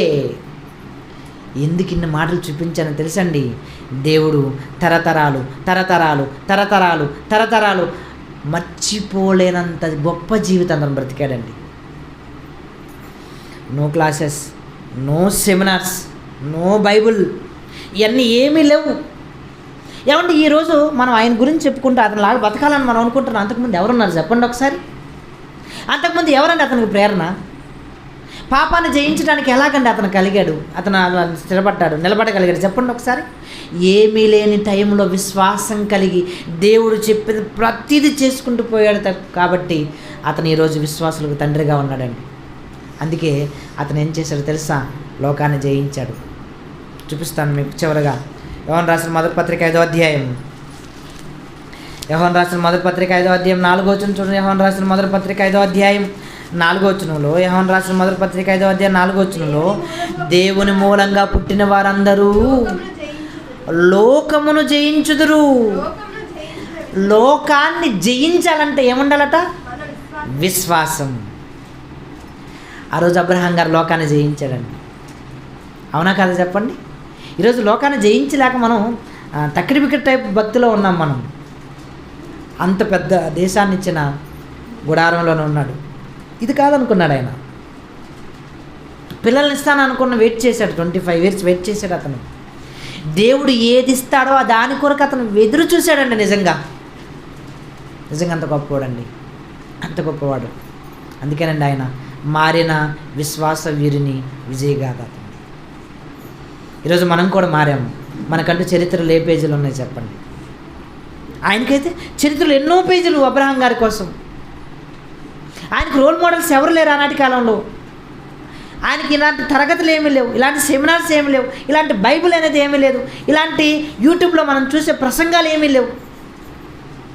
ఎందుకు ఇన్ని మాటలు చూపించానో తెలుసండి? దేవుడు తరతరాలు తరతరాలు తరతరాలు తరతరాలు మర్చిపోలేనంత గొప్ప జీవితం బ్రతికాడండి. No classes, no seminars, no Bible, ఇవన్నీ ఏమీ లేవు. ఏమంటే ఈరోజు మనం ఆయన గురించి చెప్పుకుంటూ అతనిలాగా బతకాలని మనం అనుకుంటున్నాం. అంతకుముందు ఎవరున్నారు చెప్పండి ఒకసారి? అంతకుముందు ఎవరండి అతనికి ప్రేరణ? పాపాన్ని జయించడానికి ఎలాగండి అతను కలిగాడు? అతను నిలబడగలిగాడు చెప్పండి ఒకసారి? ఏమీ లేని టైంలో విశ్వాసం కలిగి దేవుడు చెప్పిన ప్రతిదీ చేసుకుంటూ పోయాడు కాబట్టి అతను ఈరోజు విశ్వాసులకు తండ్రిగా ఉన్నాడండి. అందుకే అతను ఏం చేశాడు తెలుసా? లోకాన్ని జయించాడు. చూపిస్తాను మీకు చివరగా. యోహాను రాసిన మొదటి పత్రిక 5వ అధ్యాయం. యోహాను రాసిన మొదటి పత్రిక 5వ అధ్యాయం 4వ వచనం చూడండి. యోహాను రాసిన మొదటి పత్రిక 5వ అధ్యాయం 4వ వచనంలో, యోహాను రాసిన మొదటి పత్రిక 5వ అధ్యాయం 4వ వచనంలో, దేవుని మూలంగా పుట్టిన వారందరూ లోకమును జయించుదురు. లోకాన్ని జయించాలంటే ఏముండాలట? విశ్వాసం. ఆ రోజు అబ్రహాం గారు లోకాన్ని జయించాడండి. అవునా కదా చెప్పండి? ఈరోజు లోకాన్ని జయించలేక మనం తక్కిడి బిక్కడి టైప్ భక్తిలో ఉన్నాం. మనం అంత పెద్ద దేశాన్ని ఇచ్చిన గుడారంలోనే ఉన్నాడు. ఇది కాదనుకున్నాడు ఆయన. పిల్లల్ని ఇస్తాను అనుకున్న వెయిట్ చేశాడు. 25 years వెయిట్ చేశాడు అతను. దేవుడు ఏది ఇస్తాడో దాని కొరకు అతను ఎదురు చూశాడండి. నిజంగా అంత గొప్పవాడండి, అంత గొప్పవాడు. అందుకేనండి ఆయన మారిన విశ్వాస వీరిని విజయగాథ. ఈరోజు మనం కూడా మారాము. మనకంటూ చరిత్రలు ఏ పేజీలు ఉన్నాయి చెప్పండి? ఆయనకైతే చరిత్రలు ఎన్నో పేజీలు అబ్రహాం గారి కోసం. ఆయనకు రోల్ మోడల్స్ ఎవరు లేరు ఆనాటి కాలంలో. ఆయనకి ఇలాంటి తరగతులు ఏమీ లేవు, ఇలాంటి సెమినార్స్ ఏమీ లేవు, ఇలాంటి బైబిల్ అనేది ఏమీ లేదు, ఇలాంటి యూట్యూబ్లో మనం చూసే ప్రసంగాలు ఏమీ లేవు.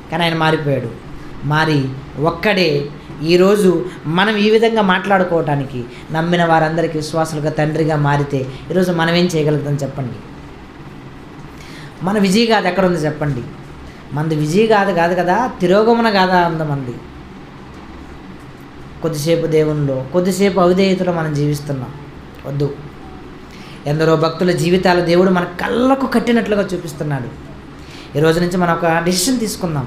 కానీ ఆయన మారిపోయాడు. మారి ఒక్కడే ఈరోజు మనం ఈ విధంగా మాట్లాడుకోవటానికి, నమ్మిన వారందరికీ విశ్వాసులుగా తండ్రిగా మారితే ఈరోజు మనం ఏం చేయగలుగుతాం చెప్పండి? మన విజయగాథ ఎక్కడ ఉంది చెప్పండి? మనది విజయగాథ కాదు కదా, తిరోగమన గాథ ఉంది మనది. కొద్దిసేపు దేవునిలో, కొద్దిసేపు అవిధేయతలో మనం జీవిస్తున్నాం. వద్దు. ఎందరో భక్తుల జీవితాలు దేవుడు మన కళ్ళకు కట్టినట్లుగా చూపిస్తున్నాడు. ఈ రోజు నుంచి మనం ఒక డెసిషన్ తీసుకుందాం.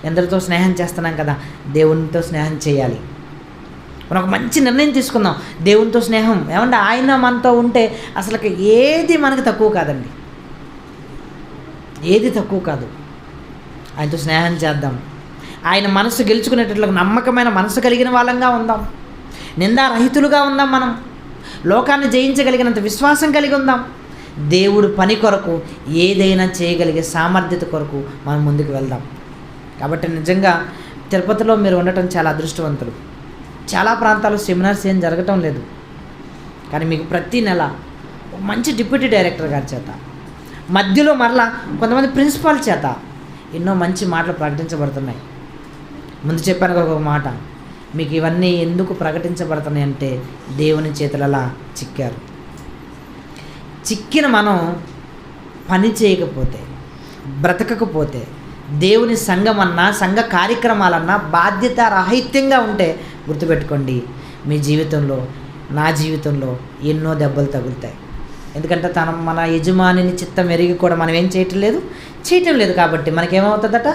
ఎందరితో స్నేహం చేస్తున్నాం కదా, దేవునితో స్నేహం చేయాలి. మనం ఒక మంచి నిర్ణయం తీసుకుందాం. దేవునితో స్నేహం. ఏమంటే ఆయన మనతో ఉంటే అసలు ఏది మనకు తక్కువ కాదండి, ఏది తక్కువ కాదు. ఆయనతో స్నేహం చేద్దాం. ఆయన మనసు గెలుచుకునేటట్లుగా నమ్మకమైన మనసు కలిగిన వాళ్ళంగా ఉందాం. నిందారహితులుగా ఉందాం. మనం లోకాన్ని జయించగలిగినంత విశ్వాసం కలిగి ఉందాం. దేవుడు పని కొరకు ఏదైనా చేయగలిగే సామర్థ్యత కొరకు మనం ముందుకు వెళ్దాం. కాబట్టి నిజంగా తిరుపతిలో మీరు ఉండటం చాలా అదృష్టవంతులు. చాలా ప్రాంతాల్లో సెమినార్స్ ఏం జరగటం లేదు. కానీ మీకు ప్రతి నెల ఒక మంచి డిప్యూటీ డైరెక్టర్ గారి చేత, మధ్యలో మరలా కొంతమంది ప్రిన్సిపాల్ చేత ఎన్నో మంచి మాటలు ప్రకటించబడుతున్నాయి. ముందు చెప్పాను ఒక మాట, మీకు ఇవన్నీ ఎందుకు ప్రకటించబడుతున్నాయి అంటే దేవుని చేతులలా చిక్కారు. చిక్కిన మనం పని చేయకపోతే, బ్రతకకపోతే, దేవుని సంఘం అన్నా సంఘ కార్యక్రమాలన్నా బాధ్యత రాహిత్యంగా ఉంటే గుర్తుపెట్టుకోండి, మీ జీవితంలో, నా జీవితంలో ఎన్నో దెబ్బలు తగులుతాయి. ఎందుకంటే మన యజమానిని చిత్తం ఎరిగి కూడా మనం ఏం చేయటం లేదు కాబట్టి మనకేమవుతుందట,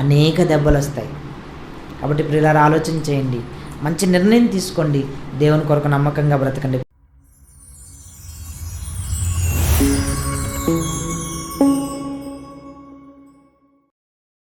అనేక దెబ్బలు వస్తాయి. కాబట్టి ప్రియులారా ఆలోచన చేయండి, మంచి నిర్ణయం తీసుకోండి, దేవుని కొరకు నమ్మకంగా బ్రతకండి.